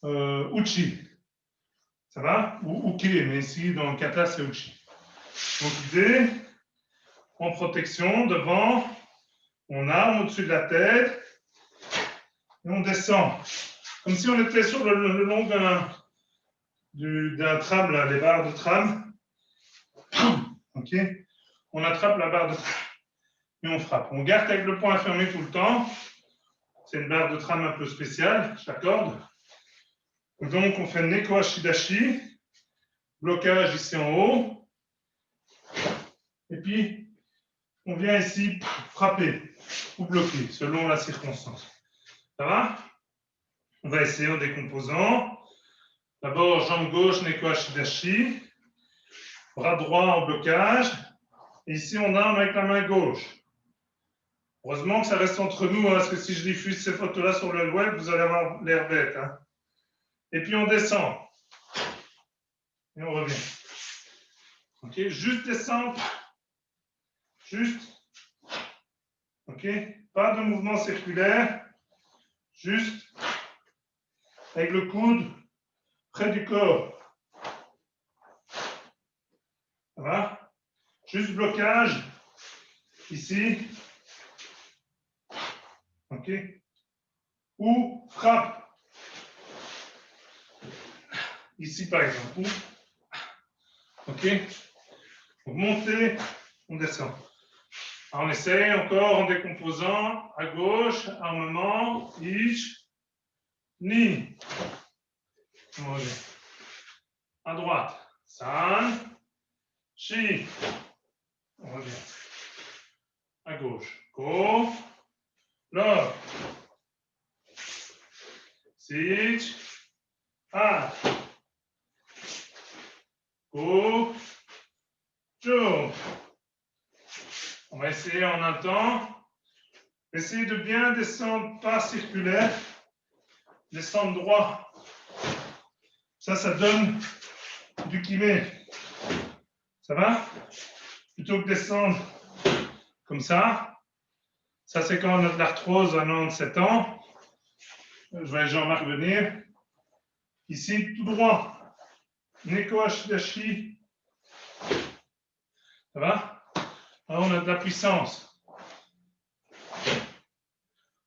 Uchi. Ça va? Ou Uke, mais ici dans le kata c'est Uchi. Donc idée, en protection, devant, on arme au-dessus de la tête et on descend. Comme si on était sur le long d'un tram, là, les barres de tram. Ok? On attrape la barre de tram et on frappe. On garde avec le poing fermé tout le temps. C'est une barre de tram un peu spéciale, je l'accorde. Donc on fait Neko Ashidashi, blocage ici en haut. Et puis on vient ici frapper ou bloquer selon la circonstance. Ça va? On va essayer en décomposant. D'abord, jambe gauche, neko ashidashi. Bras droit en blocage. Et ici, on arme avec la main gauche. Heureusement que ça reste entre nous, hein, parce que si je diffuse ces photos-là sur le web, vous allez avoir l'air bête. Hein. Et puis, on descend. Et on revient. OK? Juste descendre. Juste. OK? Pas de mouvement circulaire. Juste. Avec le coude près du corps. Ça va? Juste blocage. Ici. OK? Ou frappe. Ici, par exemple. OK? Donc, montez, on descend. Alors, on essaye encore en décomposant. À gauche, armement, ichi, ni. On revient. À droite, san, shi. On revient. À gauche, go, lo. Sich, a. Go, jo. On va essayer en un temps. Essayez de bien descendre pas circulaire. Descendre droit. Ça donne du kiné. Ça va? Plutôt que descendre comme ça. Ça, c'est quand on a de l'arthrose à 97 ans. Je vais Jean-Marc venir. Ici, tout droit. Neko ashidashi. Ça va? Alors, on a de la puissance.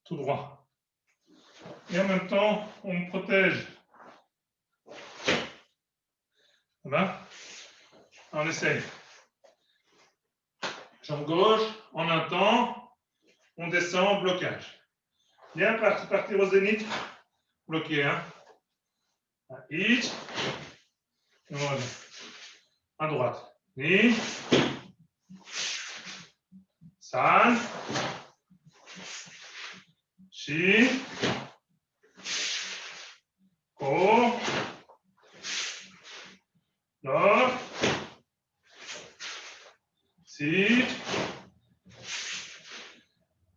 Tout droit. Et en même temps, on me protège. Ça va? On essaye. Jambe gauche, en un temps, on descend, blocage. Bien, partir au zénith. Bloqué, hein? Ichi. Et on revient. À droite. Ni. San. Shi. Ko. No. Si.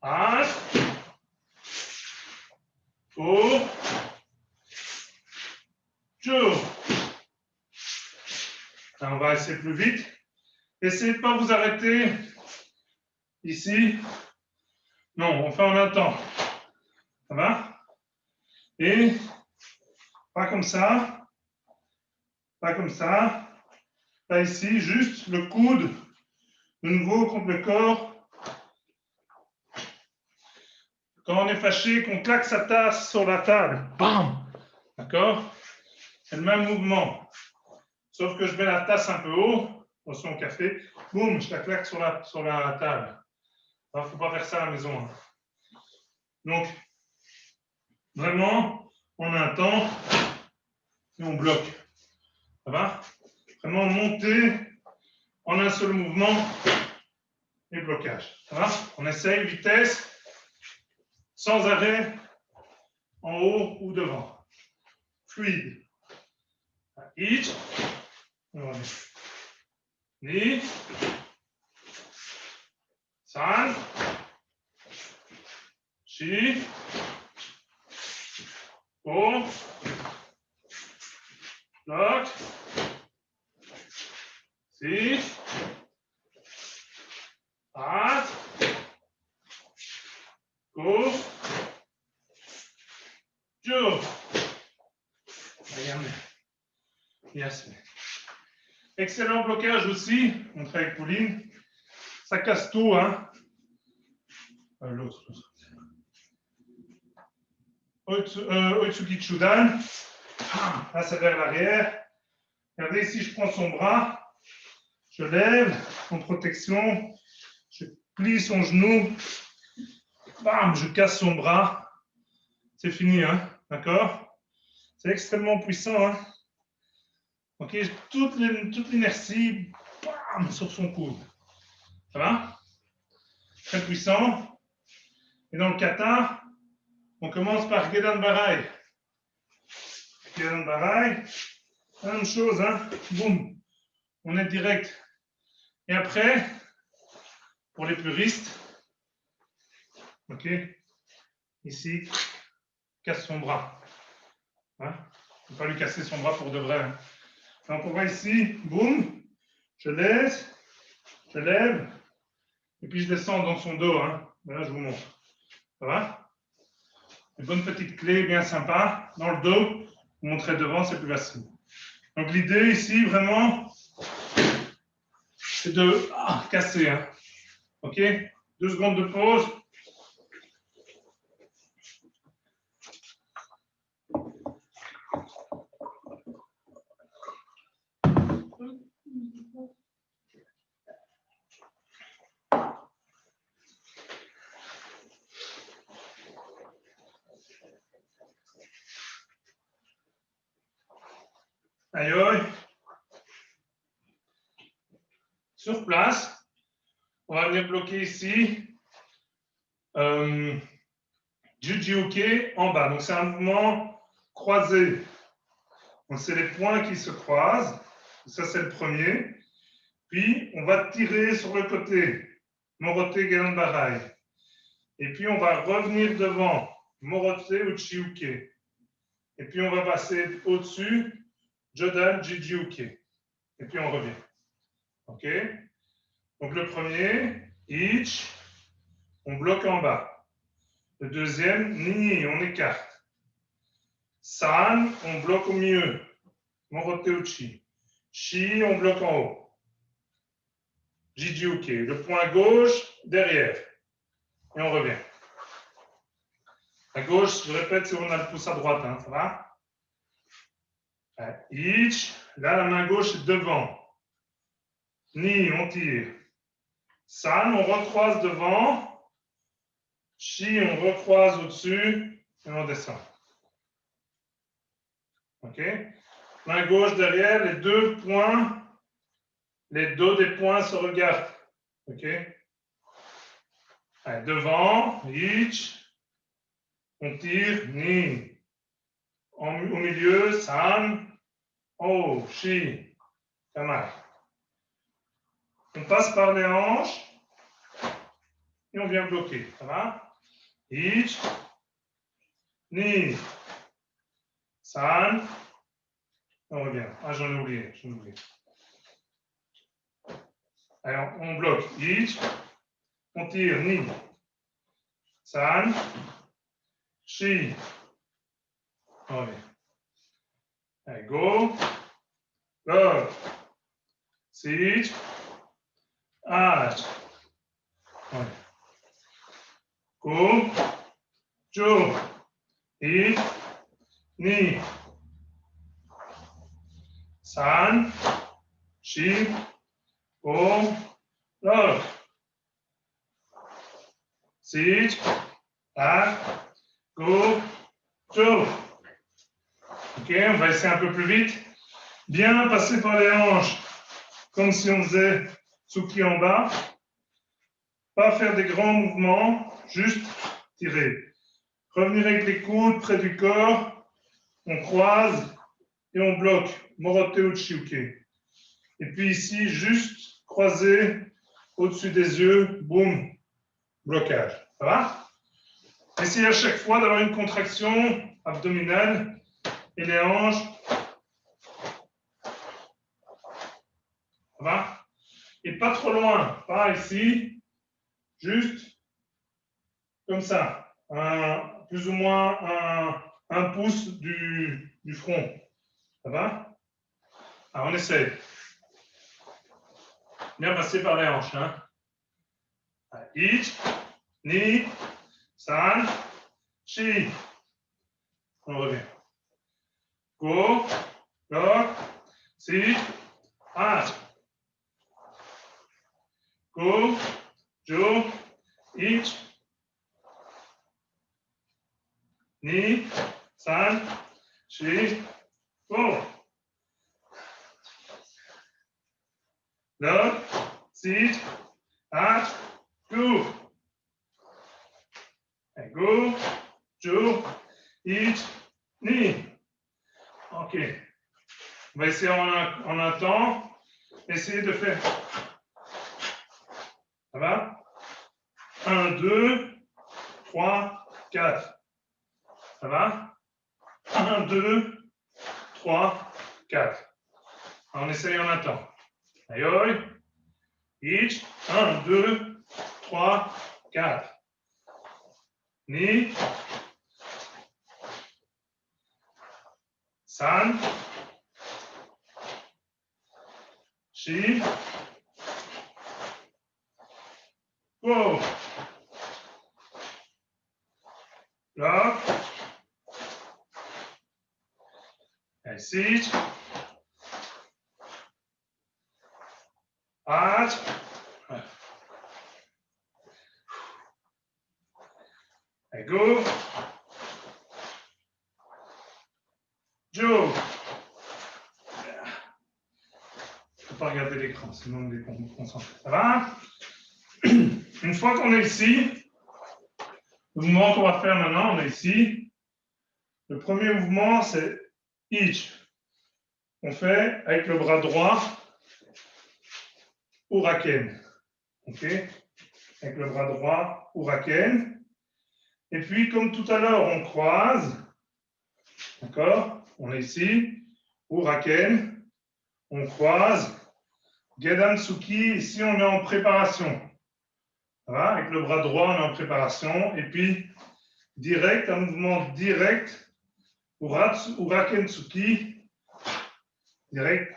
As. Ko. Jo. On va essayer plus vite. Essayez de ne pas vous arrêter ici. Non, on fait en un temps. Ça va? Et pas comme ça. Pas comme ça. Pas ici, juste le coude de nouveau contre le corps. Quand on est fâché, qu'on claque sa tasse sur la table. Bam! D'accord? C'est le même mouvement. Sauf que je mets la tasse un peu haut, au son café. Boum, je la claque sur la table. Il ne faut pas faire ça à la maison. Hein. Donc, vraiment, on a un temps et on bloque. Ça va? Vraiment monter en un seul mouvement et blocage. Ça va? On essaye, vitesse, sans arrêt, en haut ou devant. Fluide. Ichi. Ni. San. Shi. Ko. Lock. Si. At. Go. Jo. Regardez. Yes. Excellent blocage aussi. On fait avec Pauline. Ça casse tout, hein. L'autre. Oitsuki Chudan. Là, c'est vers l'arrière. Regardez, ici, je prends son bras. Je lève en protection. Je plie son genou. Bam, je casse son bras. C'est fini, hein. D'accord? C'est extrêmement puissant, hein. Ok, toute l'inertie, bam, sur son coude. Ça va? très puissant. Et dans le kata, on commence par Gedan Barai. Gedan Barai, même chose, hein. Boum, on est direct. Et après, pour les puristes, ok, ici, casse son bras. Hein? Il ne faut pas lui casser son bras pour de vrai. Hein. Donc on va ici, boum, je laisse, je lève, et puis je descends dans son dos. Hein. Là, je vous montre. Ça va? Une bonne petite clé bien sympa dans le dos. Vous montrez devant, c'est plus facile. Donc l'idée ici, vraiment, c'est de casser. Hein. Ok? 2 secondes de pause. Aïe, aïe. Sur place, on va venir bloquer ici. Juji-uke en bas. Donc c'est un mouvement croisé. Donc c'est les points qui se croisent. Ça c'est le premier. Puis on va tirer sur le côté. Morote Gedan Barai. Et puis on va revenir devant. Morote Uchi-uke. Et puis on va passer au-dessus. Jodan Juji-uke. Et puis on revient. Ok? Donc le premier, Ich, on bloque en bas. Le deuxième, Ni, on écarte. San, on bloque au milieu. Morote Uchi. Shi, on bloque en haut. Jiji-uke. Le point gauche, derrière. Et on revient. À gauche, je répète, si on a le pouce à droite, hein, ça va? Ich, là, la main gauche est devant. Ni, on tire. San, on recroise devant. Shi, on recroise au-dessus. Et on descend. OK? Main gauche derrière, les deux points, les dos des points se regardent. OK? Allez, devant, Ich, on tire, Ni. Au milieu, San, Oh, Shi, pas mal. On passe par les hanches et on vient bloquer. Ça va? Ich, Ni, San, on revient. Ah, j'en ai oublié. Alors, on bloque. Ich, on tire, Ni, San, Shi, on revient. Allez, go, bloc, sich, arch. On revient. Go, jo, ich, ni, san, shi, go, bloc, sich, arch, go, jo. Ok, on va essayer un peu plus vite. Bien passer par les hanches, comme si on faisait Tsuki en bas. Pas faire des grands mouvements, juste tirer. Revenir avec les coudes près du corps. On croise et on bloque. Morote Uchi-uke. Et puis ici, juste croiser au-dessus des yeux. Boum, blocage. Ça va? Essayez à chaque fois d'avoir une contraction abdominale et les hanches. Ça va? Et pas trop loin, pas ici, juste comme ça, plus ou moins un pouce du front. Ça va? Alors on essaie. Bien passer par les hanches. Hein? Ich, ni, san, shi. On revient. Go, bloc, si, arch. Go, jo, ich, ni, san, shi, go. Bloc, si, arch, go. Et go, jo, ich, ni. OK. On va essayer en un temps. Essayez de faire. Ça va? 1, 2, 3, 4. Ça va? 1, 2, 3, 4. On essaye en un temps. Aïe, ich, 1, 2, 3, 4. Ni, san, shi, go. Là, et sich, at, et go, jo. Il ne faut pas regarder l'écran, sinon on est concentré. Ça va? Une fois qu'on est ici, le mouvement qu'on va faire maintenant, on est ici. Le premier mouvement, c'est ich. On fait avec le bras droit, Uraken. OK? Avec le bras droit, Uraken. Et puis, comme tout à l'heure, on croise. D'accord? On est ici. Uraken. On croise. Gedan Tsuki. Ici, on est en préparation. Voilà, avec le bras droit, on est en préparation. Et puis, direct, un mouvement direct. Uraken Tsuki. Direct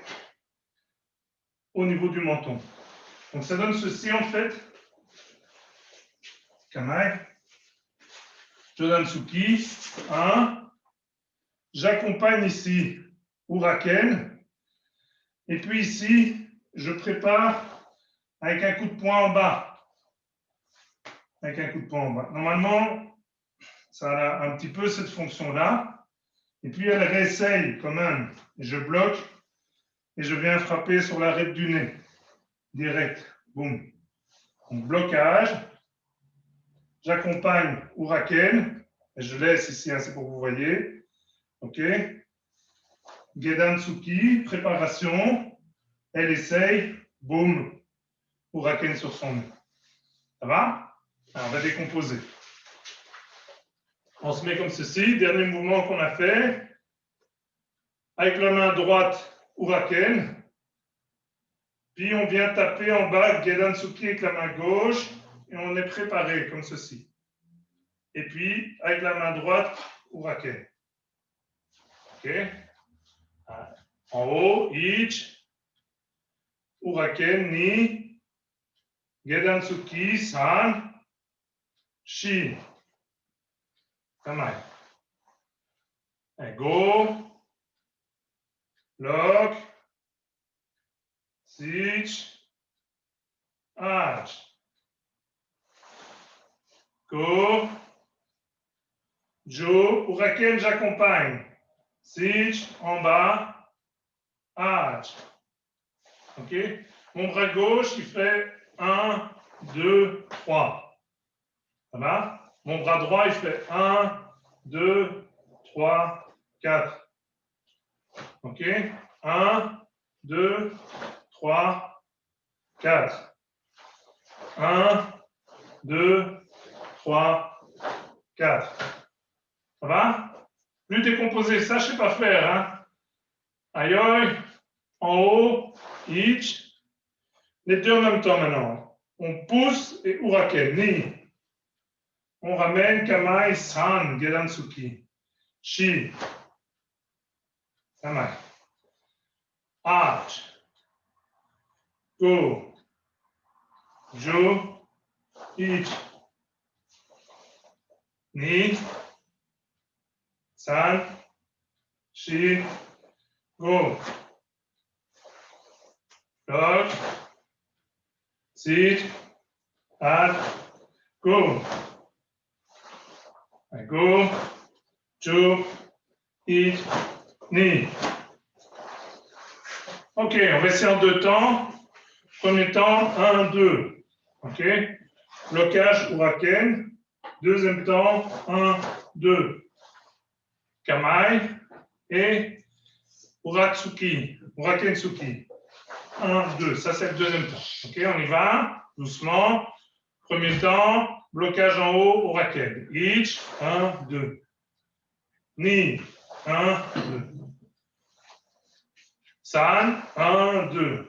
au niveau du menton. Donc, ça donne ceci, en fait. Kamae. Jodan Tsuki. 1. J'accompagne ici Uraken. Et puis ici, je prépare avec un coup de poing en bas. Avec un coup de poing en bas. Normalement, ça a un petit peu cette fonction-là. Et puis, elle réessaye quand même. Je bloque et je viens frapper sur l'arête du nez. Direct. Boum. Donc, blocage. J'accompagne Uraken. Et je laisse ici, hein, c'est pour que vous voyez. OK. Gedan Tsuki, préparation. Elle essaye. Boum. Uraken sur son nez. Ça va? Alors, on va décomposer. On se met comme ceci. Dernier mouvement qu'on a fait. Avec la main droite, Uraken. Puis on vient taper en bas Gedan Tsuki avec la main gauche. Et on est préparé comme ceci. Et puis, avec la main droite, Uraken. OK? En haut, ich. Uraken, ni. Gedan Tsuki, san. Shi. Kamae. Et go. Lock. Sich. Arch. Go. Jo. Uraken, j'accompagne. Sich. En bas. Arch. OK? Mon bras gauche, il fait 1, 2, 3. Ça va? Mon bras droit, il fait 1, 2, 3, 4. OK? 1, 2, 3, 4. 1, 2, 3, 4. Ça va? Plus décomposé, ça, je ne sais pas faire. Hein? Aïe, en haut, ich. Les deux en même temps maintenant. On pousse et Uraken, ni. On ramène Kamae, san, Gedan Tsuki. Shi. Kamae. Arch. Go. Jo. Ich. Ni. San. Shi. Go. Lock. Sit. At. Go. Go. Jo. Ich. Ni. OK, on va essayer en deux temps. Premier temps, 1, 2. OK. Blocage, Uraken. Deuxième temps, 1, 2. Kamae et Uratsuki, Urakensuki. 1, 2. Ça, c'est le deuxième temps. OK, on y va, doucement. Premier temps, blocage en haut, Uraken. Ich, 1, 2. Ni, 1, 2. San, 1, 2.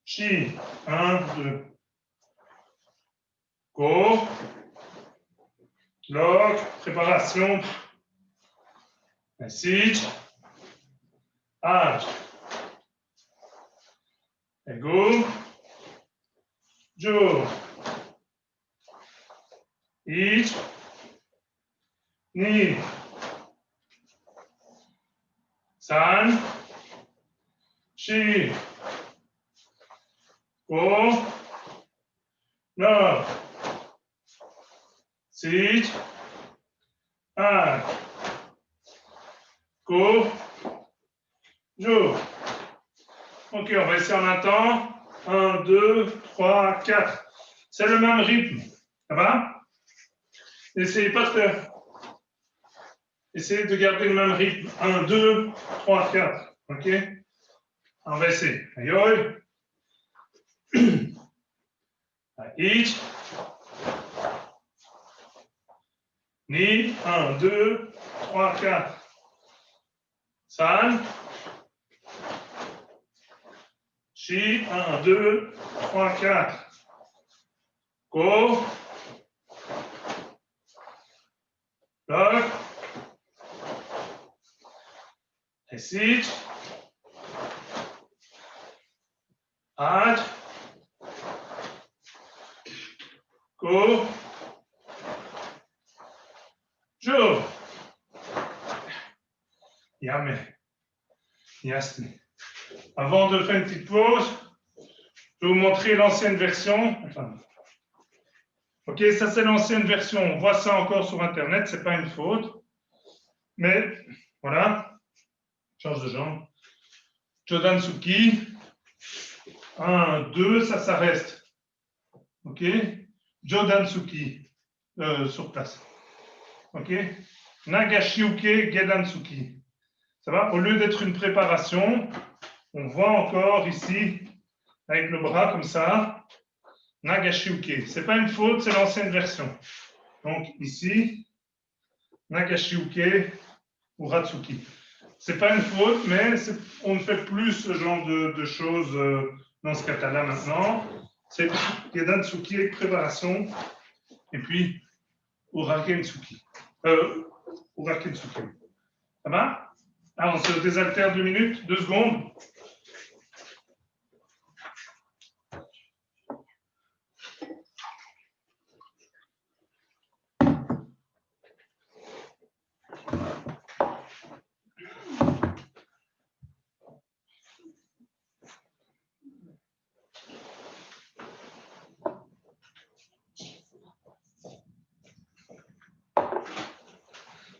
Chi, 1, 2. Go. Log, préparation. Message. Age. Ego. Jo. Ich. Ni. San. Shi. Go. Log. Sit. Age. Go. Jo. Ok, on va essayer en un temps. 1, 2, 3, 4. C'est le même rythme. Ça va? N'essayez pas de faire. Essayez de garder le même rythme. 1, 2, 3, 4. Ok? On va essayer. Aïe. Ich. Ni. 1, 2, 3, 4. San. Chi, 1, 2, 3, 4. Go. Log. Sit. Add. Go. Jo. Yame. Yasni. Avant de faire une petite pause, je vais vous montrer l'ancienne version. Attends. Ok, ça c'est l'ancienne version. On voit ça encore sur Internet, c'est pas une faute. Mais voilà, change de jambe. Jodansuki. 1, 2, ça reste. Ok, Jodansuki, sur place. Ok, Nagashiuke Gedansuki. Ça va? Au lieu d'être une préparation, on voit encore ici, avec le bras comme ça, Nagashiuke. Ce n'est pas une faute, c'est l'ancienne version. Donc ici, Nagashiuke Uratsuki. Ce n'est pas une faute, mais on ne fait plus ce genre de choses dans ce kata-là maintenant. C'est Gedansuki, préparation, et puis Urakensuki. Urakensuki. Ça va? Alors, on se désaltère 2 minutes, 2 secondes.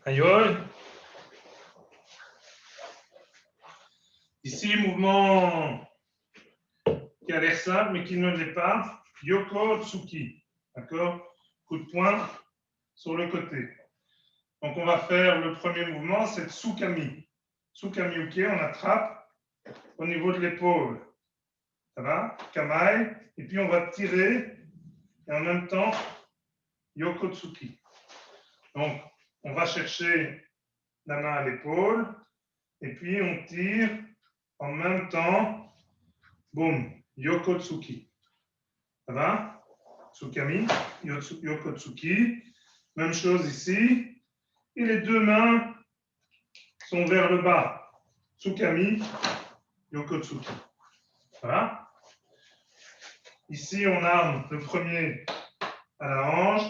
Aïe. Ici, mouvement qui a l'air simple, mais qui ne l'est pas. Yoko Tsuki. D'accord? Coup de poing sur le côté. Donc, on va faire le premier mouvement, c'est Tsukami. Tsukami Uke, on attrape au niveau de l'épaule. Ça va? Kamae. Et puis, on va tirer. Et en même temps, Yoko Tsuki. Donc, on va chercher la main à l'épaule. Et puis, on tire en même temps. Boum. Yoko Tsuki. Ça va? Tsukami, Yoko Tsuki. Même chose ici. Et les deux mains sont vers le bas. Tsukami, Yoko Tsuki. Voilà. Ici, on arme le premier à la hanche,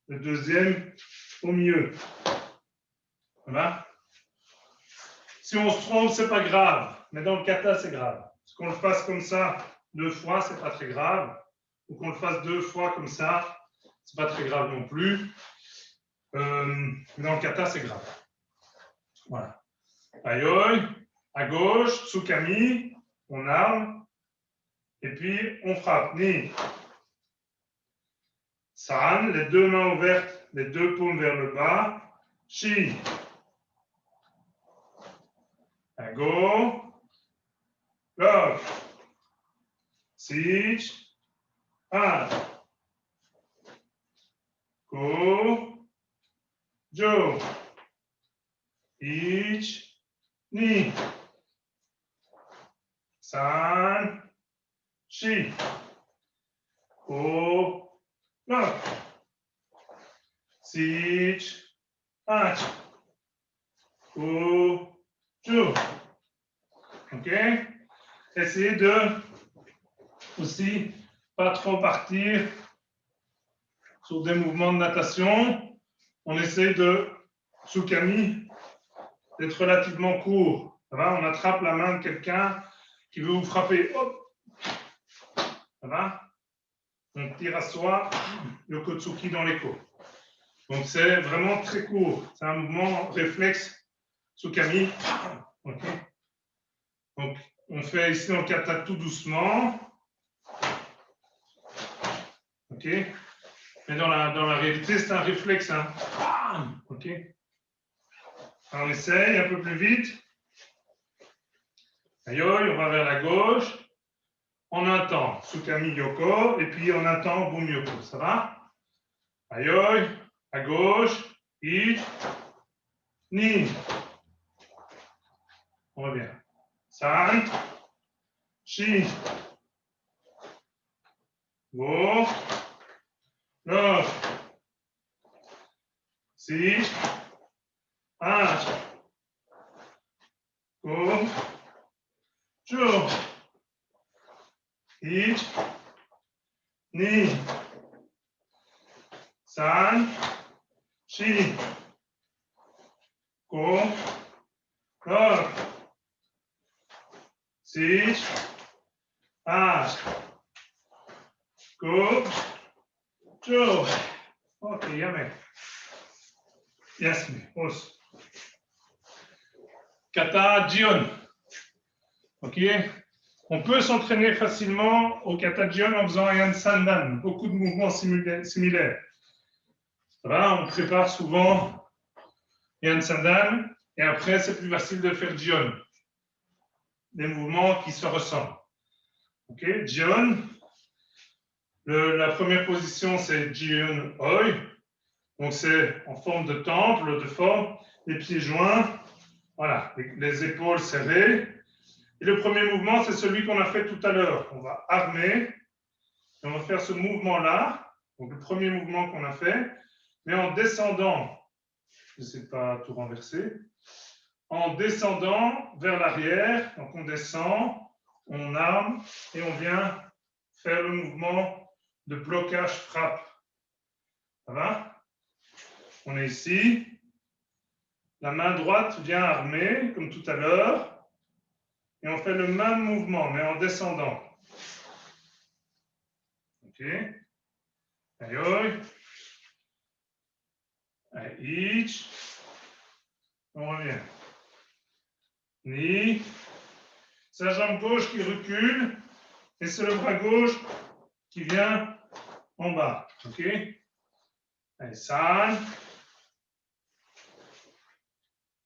le deuxième au milieu. Voilà. Si on se trompe, ce n'est pas grave. Mais dans le kata, c'est grave. Qu'on le fasse comme ça 2 fois, ce n'est pas très grave. Ou qu'on le fasse 2 fois comme ça, ce n'est pas très grave non plus. Mais dans le kata, c'est grave. Voilà. Ayoi, à gauche, Tsukami, on arme. Et puis, on frappe. Ni. San, les deux mains ouvertes, les deux paumes vers le bas. Shi. Go. Lock. Sich. Ah. Go. Jo. Ich. Ni. San. Shi. Go. Lock. Sich. Ah. Go. Jo. OK? Essayez de aussi pas trop partir sur des mouvements de natation. On essaie de, Tsukami, d'être relativement court. Ça va? On attrape la main de quelqu'un qui veut vous frapper. Hop! Ça va? On tire à soi, le Kotsuki dans l'écho. Donc c'est vraiment très court. C'est un mouvement réflexe Tsukami. OK? Donc on fait ici en kata tout doucement. OK? Mais dans la réalité, c'est un réflexe. Hein? OK? Alors, on essaye un peu plus vite. Aïe, on va vers la gauche. En un temps, Tsukami Yoko. Et puis en un temps, Boum Yoko. Ça va? Aïe, à gauche. Ich. Ni. On revient. San. Shi. Go. Lock. Si. Ah. Go. Jo. Ich. Ni. San. Shi. Go. Lock. Si. Ah. Go. Jo. OK, yame. Yasme. Os. Kata Jion. OK? On peut s'entraîner facilement au kata Jion en faisant un sandan. Beaucoup de mouvements similaires. Ça va? On prépare souvent un sandan et après, c'est plus facile de faire Jion. Des mouvements qui se ressemblent. OK? Jion. La première position, c'est Jion Oi. Donc, c'est en forme de temple, de forme, les pieds joints, voilà, les épaules serrées. Et le premier mouvement, c'est celui qu'on a fait tout à l'heure. On va armer et on va faire ce mouvement-là. Donc, le premier mouvement qu'on a fait, mais en descendant, je ne sais pas tout renverser, en descendant vers l'arrière. Donc, on descend, on arme et on vient faire le mouvement de blocage frappe. Ça va? On est ici. La main droite vient armer, comme tout à l'heure. Et on fait le même mouvement, mais en descendant. OK. Aïe. Ich. On revient. Ni. C'est la jambe gauche qui recule. Et c'est le bras gauche qui vient en bas. OK. Allez, San.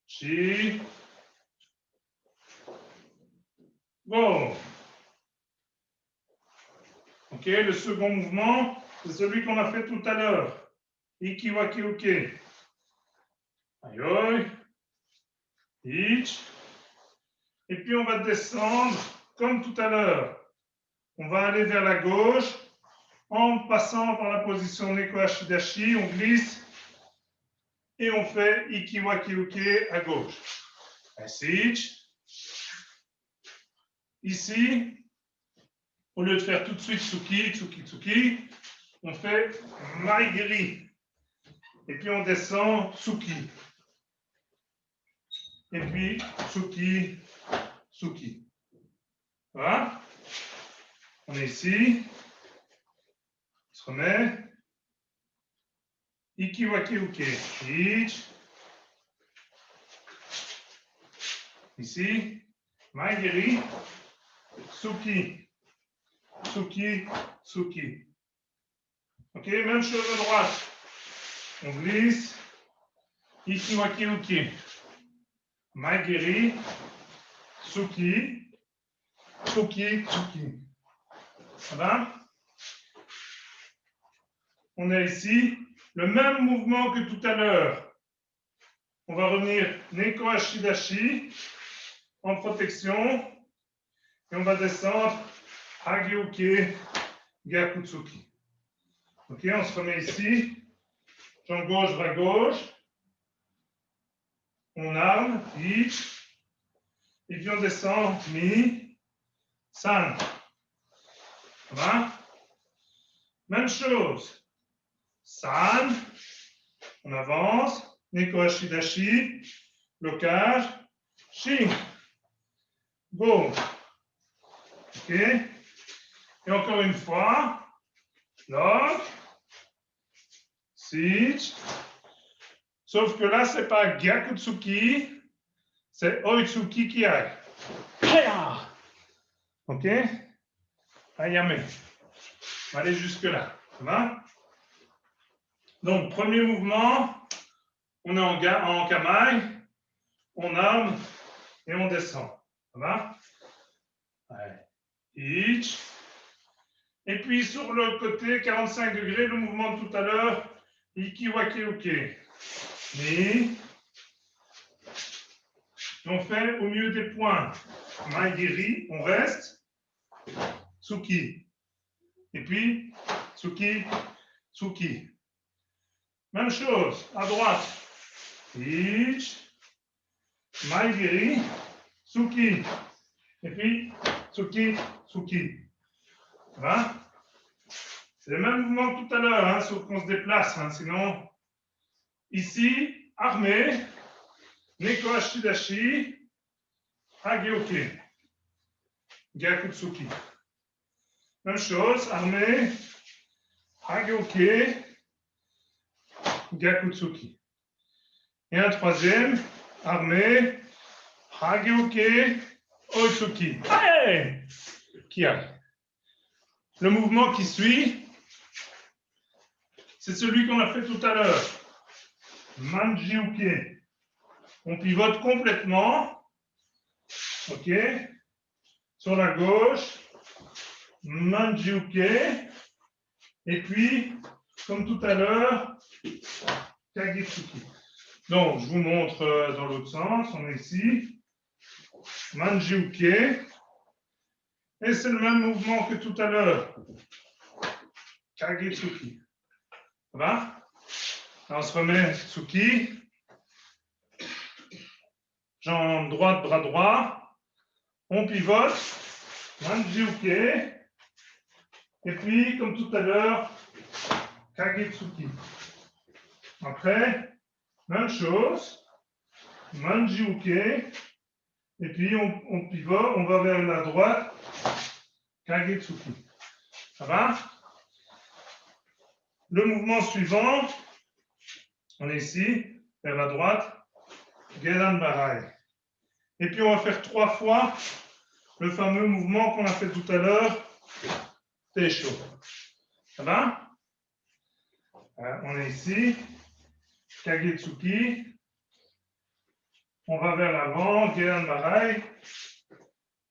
Shi. Go. OK, le second mouvement, c'est celui qu'on a fait tout à l'heure. Ikiwaki uke. Aïe. Ich. Et puis on va descendre comme tout à l'heure. On va aller vers la gauche en passant par la position Neko Ashidashi. On glisse et on fait Ikiwaki uke à gauche. Ich. Ici, au lieu de faire tout de suite Tsuki, Tsuki, Tsuki, on fait Maigiri. Et puis on descend Tsuki. Et puis Tsuki, Tsuki. Voilà. On est ici. On se remet. Ikiwaki uke. Ich. Ici. Maigiri. Tsuki. Tsuki, Tsuki. Ok, même chose à droite. On glisse. Iki, waki, uki. Maigiri. Tsuki. Tsuki, tsuki. Ça va? On a ici le même mouvement que tout à l'heure. On va revenir Neko Ashidashi en protection. Et on va descendre Hageuke Gyakutsuki. Ok, on se remet ici. Jambe gauche, bras gauche. On arme, ich. Et puis on descend, mi, san. Ça va? Même chose. San. On avance. Neko Ashidashi. Blocage. Shin. Go. Ok. Et encore une fois. Lock. Sich. Sauf que là, ce n'est pas Gyakutsuki, c'est Oitsuki Kiai. Ok? Ayame. On va aller jusque-là. Ça va? Donc, premier mouvement, on est en kamaï, on arme et on descend. Ça va? Allez. Ich. Et puis, sur le côté 45 degrés, le mouvement de tout à l'heure, Iki Waki Uke. Ni. On fait au milieu des points. Maigiri, on reste. Tsuki. Et puis, Tsuki, Tsuki. Même chose, à droite. Ich. Maigiri, Tsuki. Et puis, Tsuki, Tsuki. Voilà. C'est le même mouvement que tout à l'heure, hein, sauf qu'on se déplace. Hein, sinon, ici, armé. Neko Ashidashi, Hageuke, Gyakutsuki. Même chose, armé, Hageuke, Gyakutsuki. Et un troisième, armé, Hageuke, Oitsuki. Allez! Kiai. Le mouvement qui suit, c'est celui qu'on a fait tout à l'heure. Manjiuke. On pivote complètement. Ok. Sur la gauche. Manjiuke. Et puis, comme tout à l'heure, Kagitsuki. Donc, je vous montre dans l'autre sens. On est ici. Manjiuke. Et c'est le même mouvement que tout à l'heure. Kagitsuki. Ça va? On se remet Tsuki. Jambe droite, bras droit. On pivote. Manjiuke. Et puis, comme tout à l'heure, Kagitsuki. Après, même chose. Manjiuke. Et puis, on pivote, on va vers la droite. Kagitsuki. Ça va? Le mouvement suivant, on est ici, vers la droite. Gedan Barai. Et puis, on va faire 3 fois le fameux mouvement qu'on a fait tout à l'heure. Teisho. Ça va? On est ici. Kagetsuki. On va vers l'avant. Gedan Barai.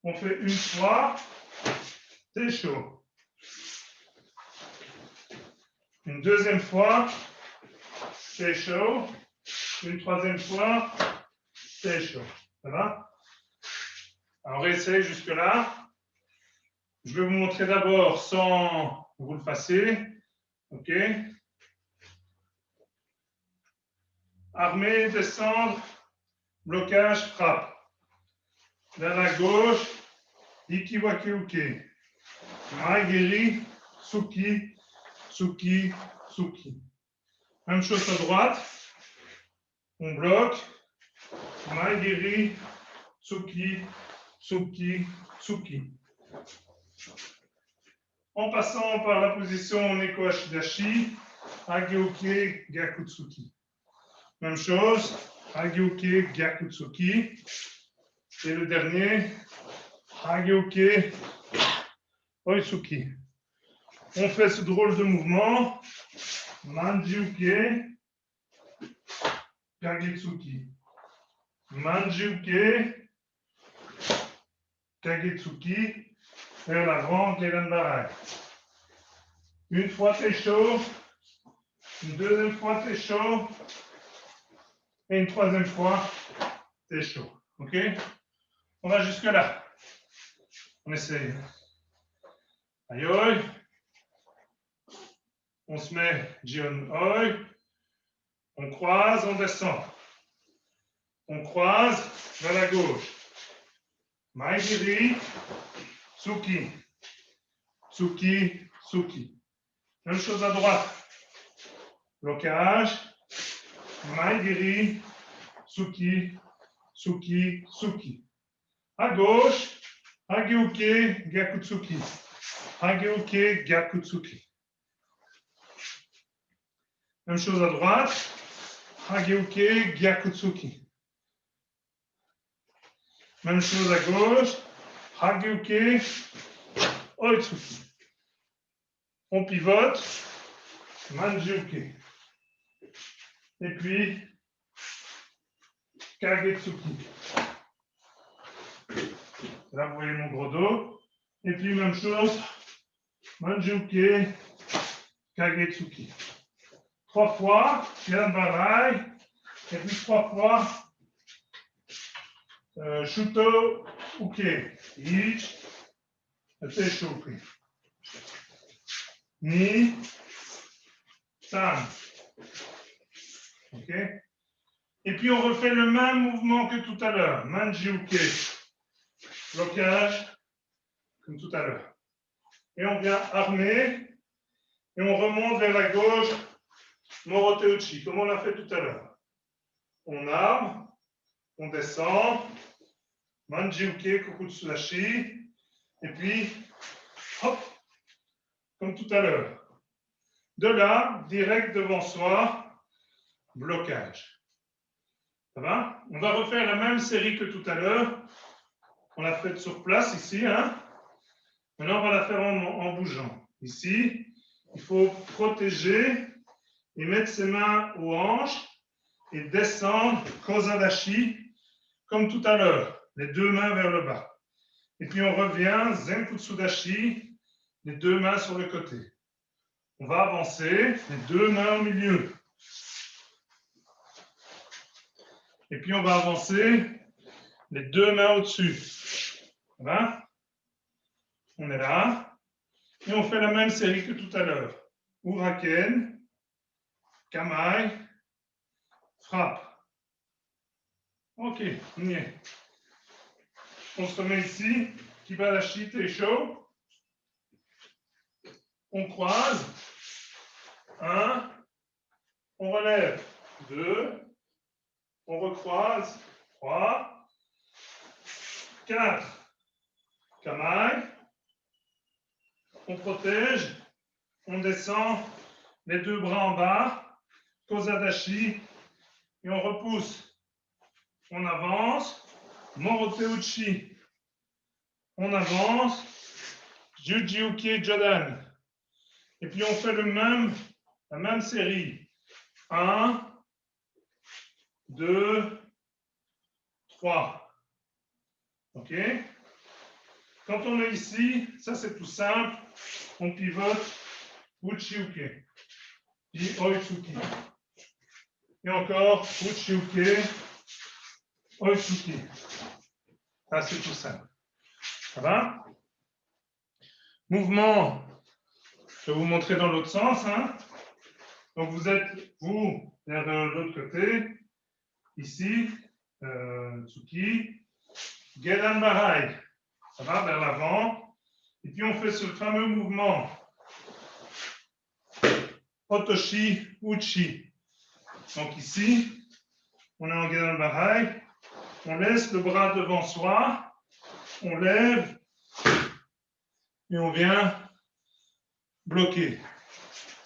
On fait une fois. Teisho. Une deuxième fois. Teisho. Une troisième fois. Teisho. Ça va? Alors, on réessaye jusque-là. Je vais vous montrer d'abord sans vous le fassiez. OK. Armée, descendre, blocage, frappe. Vers la gauche, Ikiwaki Uke. Maigiri, Tsuki, Tsuki, Tsuki. Même chose à droite. On bloque. Maigiri, Tsuki, Tsuki, Tsuki. En passant par la position Neko Ashidashi, Hageuke Gyakutsuki. Même chose, Hageuke Gyakutsuki. Et le dernier, Hageuke Oitsuki. on fait ce drôle de mouvement. Manjuke, Kagetsuki. Manjuke, Kagetsuki, vers l'avant, Gedanbarai. Une fois t'es chaud, une deuxième fois t'es chaud, et une troisième fois t'es chaud. Ok? On va jusque là. On essaye. Aïe, aïe. On se met Jion Oi. On croise, on descend. On croise vers la gauche. Maigiri, Tsuki. Tsuki, Tsuki. Même chose à droite. Blocage. Maigiri, Tsuki, Tsuki, Tsuki. À gauche, Hageuke, Gyakutsuki. Hageuke, Gyakutsuki. Même chose à droite. Hageuke, Gyakutsuki. Même chose à gauche. Hageuke, Oitsuki. On pivote. Manjuke. Et puis, Kagetsuki. Là, vous voyez mon gros dos. Et puis, même chose. Manjuke, Kagetsuki. 3 fois, Gedanbarai. Et puis 3 fois, Shuto Uke. Ich, Teshuke. Ni, San. Ok? Et puis on refait le même mouvement que tout à l'heure. Manjuke. Blocage, comme tout à l'heure. Et on vient armer. Et on remonte vers la gauche. Moroteuchi, comme on l'a fait tout à l'heure. On arme. On descend. Manjuke, Kokutsudashi. Et puis, hop, comme tout à l'heure. De là, direct devant soi, blocage. Ça va? On va refaire la même série que tout à l'heure. On l'a faite sur place ici. Hein? Maintenant, on va la faire en bougeant. Ici, il faut protéger et mettre ses mains aux hanches et descendre, Kozadashi, comme tout à l'heure. Les deux mains vers le bas. Et puis on revient, Zenkutsudashi, les deux mains sur le côté. On va avancer, les deux mains au milieu. Et puis on va avancer, les deux mains au-dessus. Voilà. On est là. Et on fait la même série que tout à l'heure. Uraken, Kamaï, frappe. Ok, on y est. On se remet ici. Kibarashi, t'es chaud. On croise. 1. On relève. 2. On recroise. 3. 4. Kamaï. On protège. On descend. Les deux bras en bas. Kozadashi. Et on repousse. On avance. Moroteuchi. On avance. Jujiuki Jodan. Et puis on fait la même série. 1, 2, 3. OK? Quand on est ici, ça c'est tout simple. On pivote. Uchiuke. Puis Oitsuki. Et encore Uchiuke. Oitsuki. Ça c'est tout simple. Ça va? Mouvement. Je vais vous montrer dans l'autre sens. Hein? Donc, vous êtes, vous, vers l'autre côté. Ici, Tsuki. Gedanbarai. Ça va vers l'avant. Et puis, on fait ce fameux mouvement. Otoshi, Uchi. Donc, ici, on est en Gedanbarai. On laisse le bras devant soi. On lève. Et on vient bloquer.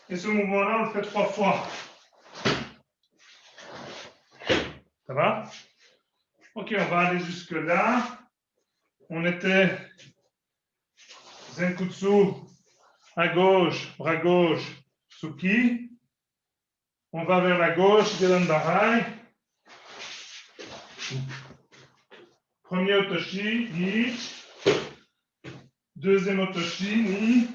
Et ce mouvement-là, on le fait 3 fois. Ça va? Ok, on va aller jusque là. On était Zenkutsu À gauche, bras gauche, Tsuki. On va vers la gauche, Gedan Barai. Premier Otoshi, Ni. Deuxième Otoshi, Ni.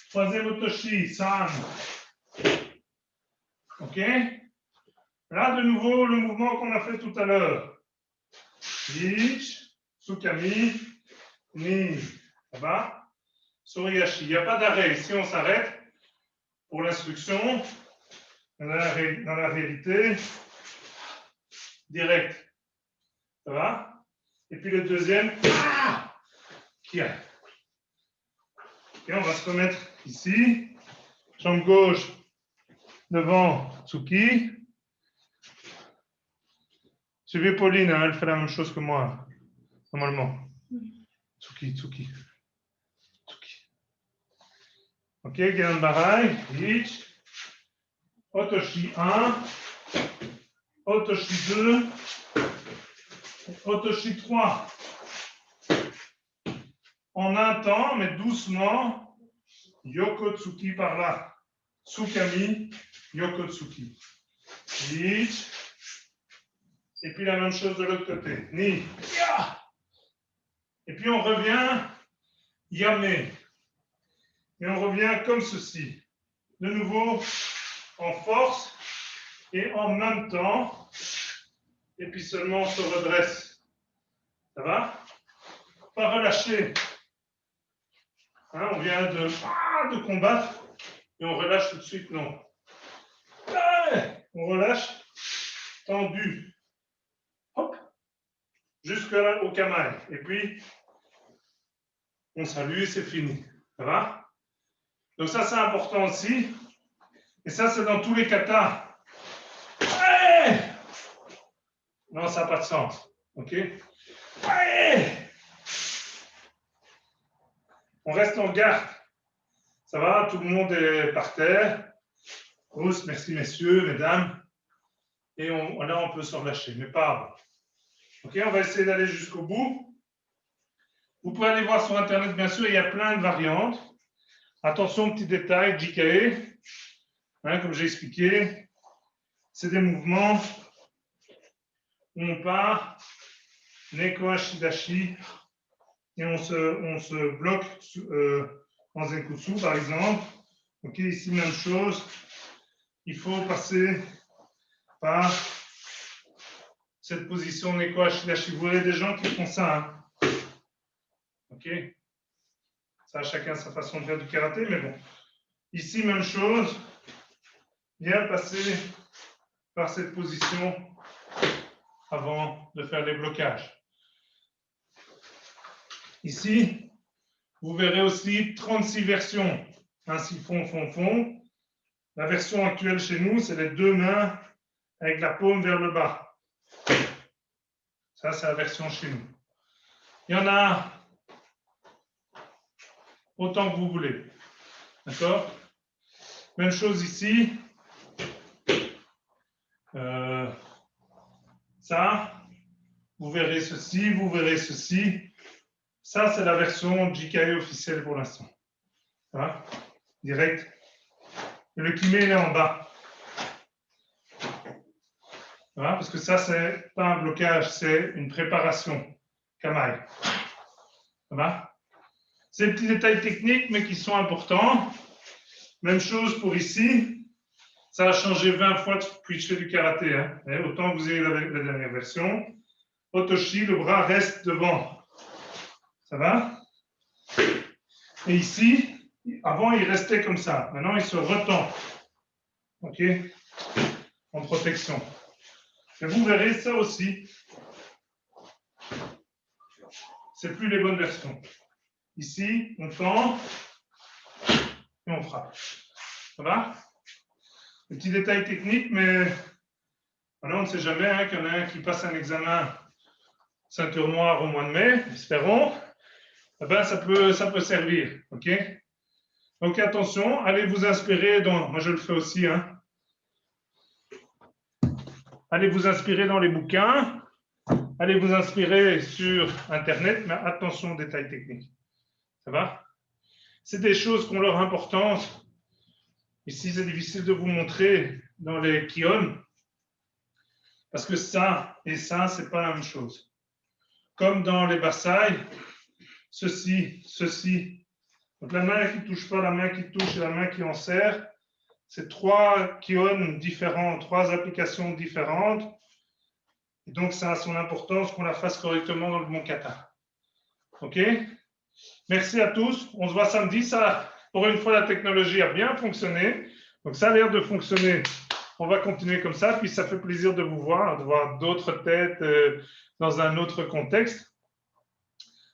Troisième Otoshi, San. OK? Là, de nouveau, le mouvement qu'on a fait tout à l'heure. Ich, Tsukami, Ni. Ça va? Soriyashi. Il n'y a pas d'arrêt. Ici, on s'arrête pour l'instruction. Dans la réalité, direct. Ça va? Et puis le deuxième, qui a. Et on va se remettre ici. Jambe gauche devant Tsuki. Suivez Pauline, hein, elle fait la même chose que moi, normalement. Tsuki, Tsuki. Tsuki. Ok, Gedan Barai, Ich. Otoshi 1. Otoshi 2. Otoshi 3. En un temps, mais doucement, Yokotsuki par là. Tsukami, Yokotsuki. Ich. Et puis la même chose de l'autre côté. Ni. Ya. Et puis on revient Yame. Et on revient comme ceci. De nouveau, en force et en même temps. Et puis seulement on se redresse. Ça va? Pas relâcher. Hein, on vient de combattre et on relâche tout de suite. Non. On relâche. Tendu. Hop. Jusqu'au kamaï. Et puis, on salue et c'est fini. Ça va? Donc ça, c'est important aussi. Et ça, c'est dans tous les katas. Non, ça n'a pas de sens. OK? On reste en garde. Ça va? Tout le monde est par terre. Tous, merci messieurs, mesdames. Et là, on peut se relâcher, mais pas avant. OK? On va essayer d'aller jusqu'au bout. Vous pouvez aller voir sur Internet, bien sûr, il y a plein de variantes. Attention, petit détail, JKE, hein, comme j'ai expliqué, c'est des mouvements où on part, Neko Ashidashi, et on se bloque en Zenkutsu, par exemple. Ok, ici, même chose. Il faut passer par cette position Neko Ashidashi. Vous voyez des gens qui font ça. Hein. Ok. Ça, chacun sa façon de faire du karaté, mais bon. Ici, même chose. Bien passer par cette position avant de faire les blocages. Ici, vous verrez aussi 36 versions. Ainsi, fond. La version actuelle chez nous, c'est les deux mains avec la paume vers le bas. Ça, c'est la version chez nous. Il y en a autant que vous voulez. D'accord? Même chose ici. Ça, vous verrez ceci. Ça, c'est la version JKE officielle pour l'instant. Voilà. Direct. Et le Kime, il est en bas. Voilà, parce que ça, c'est pas un blocage, c'est une préparation. Kamaï. Voilà. C'est des petits détails techniques, mais qui sont importants. Même chose pour ici. Ça a changé 20 fois depuis que je fais du karaté. Hein. Autant que vous ayez la dernière version. Otoshi, le bras reste devant. Ça va? Et ici, avant, il restait comme ça. Maintenant, il se retend. OK? En protection. Et vous verrez ça aussi. C'est plus les bonnes versions. Ici, on tend et on frappe. Ça va? Des petits détails techniques, mais voilà, on ne sait jamais hein, qu'il y en a un qui passe un examen ceinture noire au mois de mai, espérons. Eh ben, ça peut servir. OK? Donc attention, allez vous inspirer dans. Moi, je le fais aussi. Hein. Allez vous inspirer dans les bouquins. Allez vous inspirer sur Internet, mais attention aux détails techniques. Ça va? c'est des choses qui ont leur importance. Ici, c'est difficile de vous montrer dans les kion, parce que ça et ça, c'est pas la même chose. Comme dans les bassailles, ceci. Donc la main qui ne touche pas, la main qui touche et la main qui en serre, c'est 3 kion différents, 3 applications différentes. Et donc, ça a son importance qu'on la fasse correctement dans le bon kata. OK? Merci à tous. On se voit samedi. Ça, pour une fois, la technologie a bien fonctionné. Donc, ça a l'air de fonctionner. On va continuer comme ça. Puis, ça fait plaisir de vous voir, de voir d'autres têtes dans un autre contexte.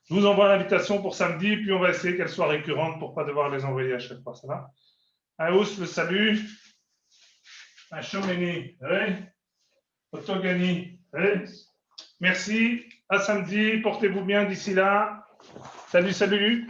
Je vous envoie l'invitation pour samedi. Puis, on va essayer qu'elle soit récurrente pour ne pas devoir les envoyer à chaque fois. Ça va? Aous, le salut. Achomeni. Otogani. Merci. À samedi. Portez-vous bien d'ici là. Salut, salut.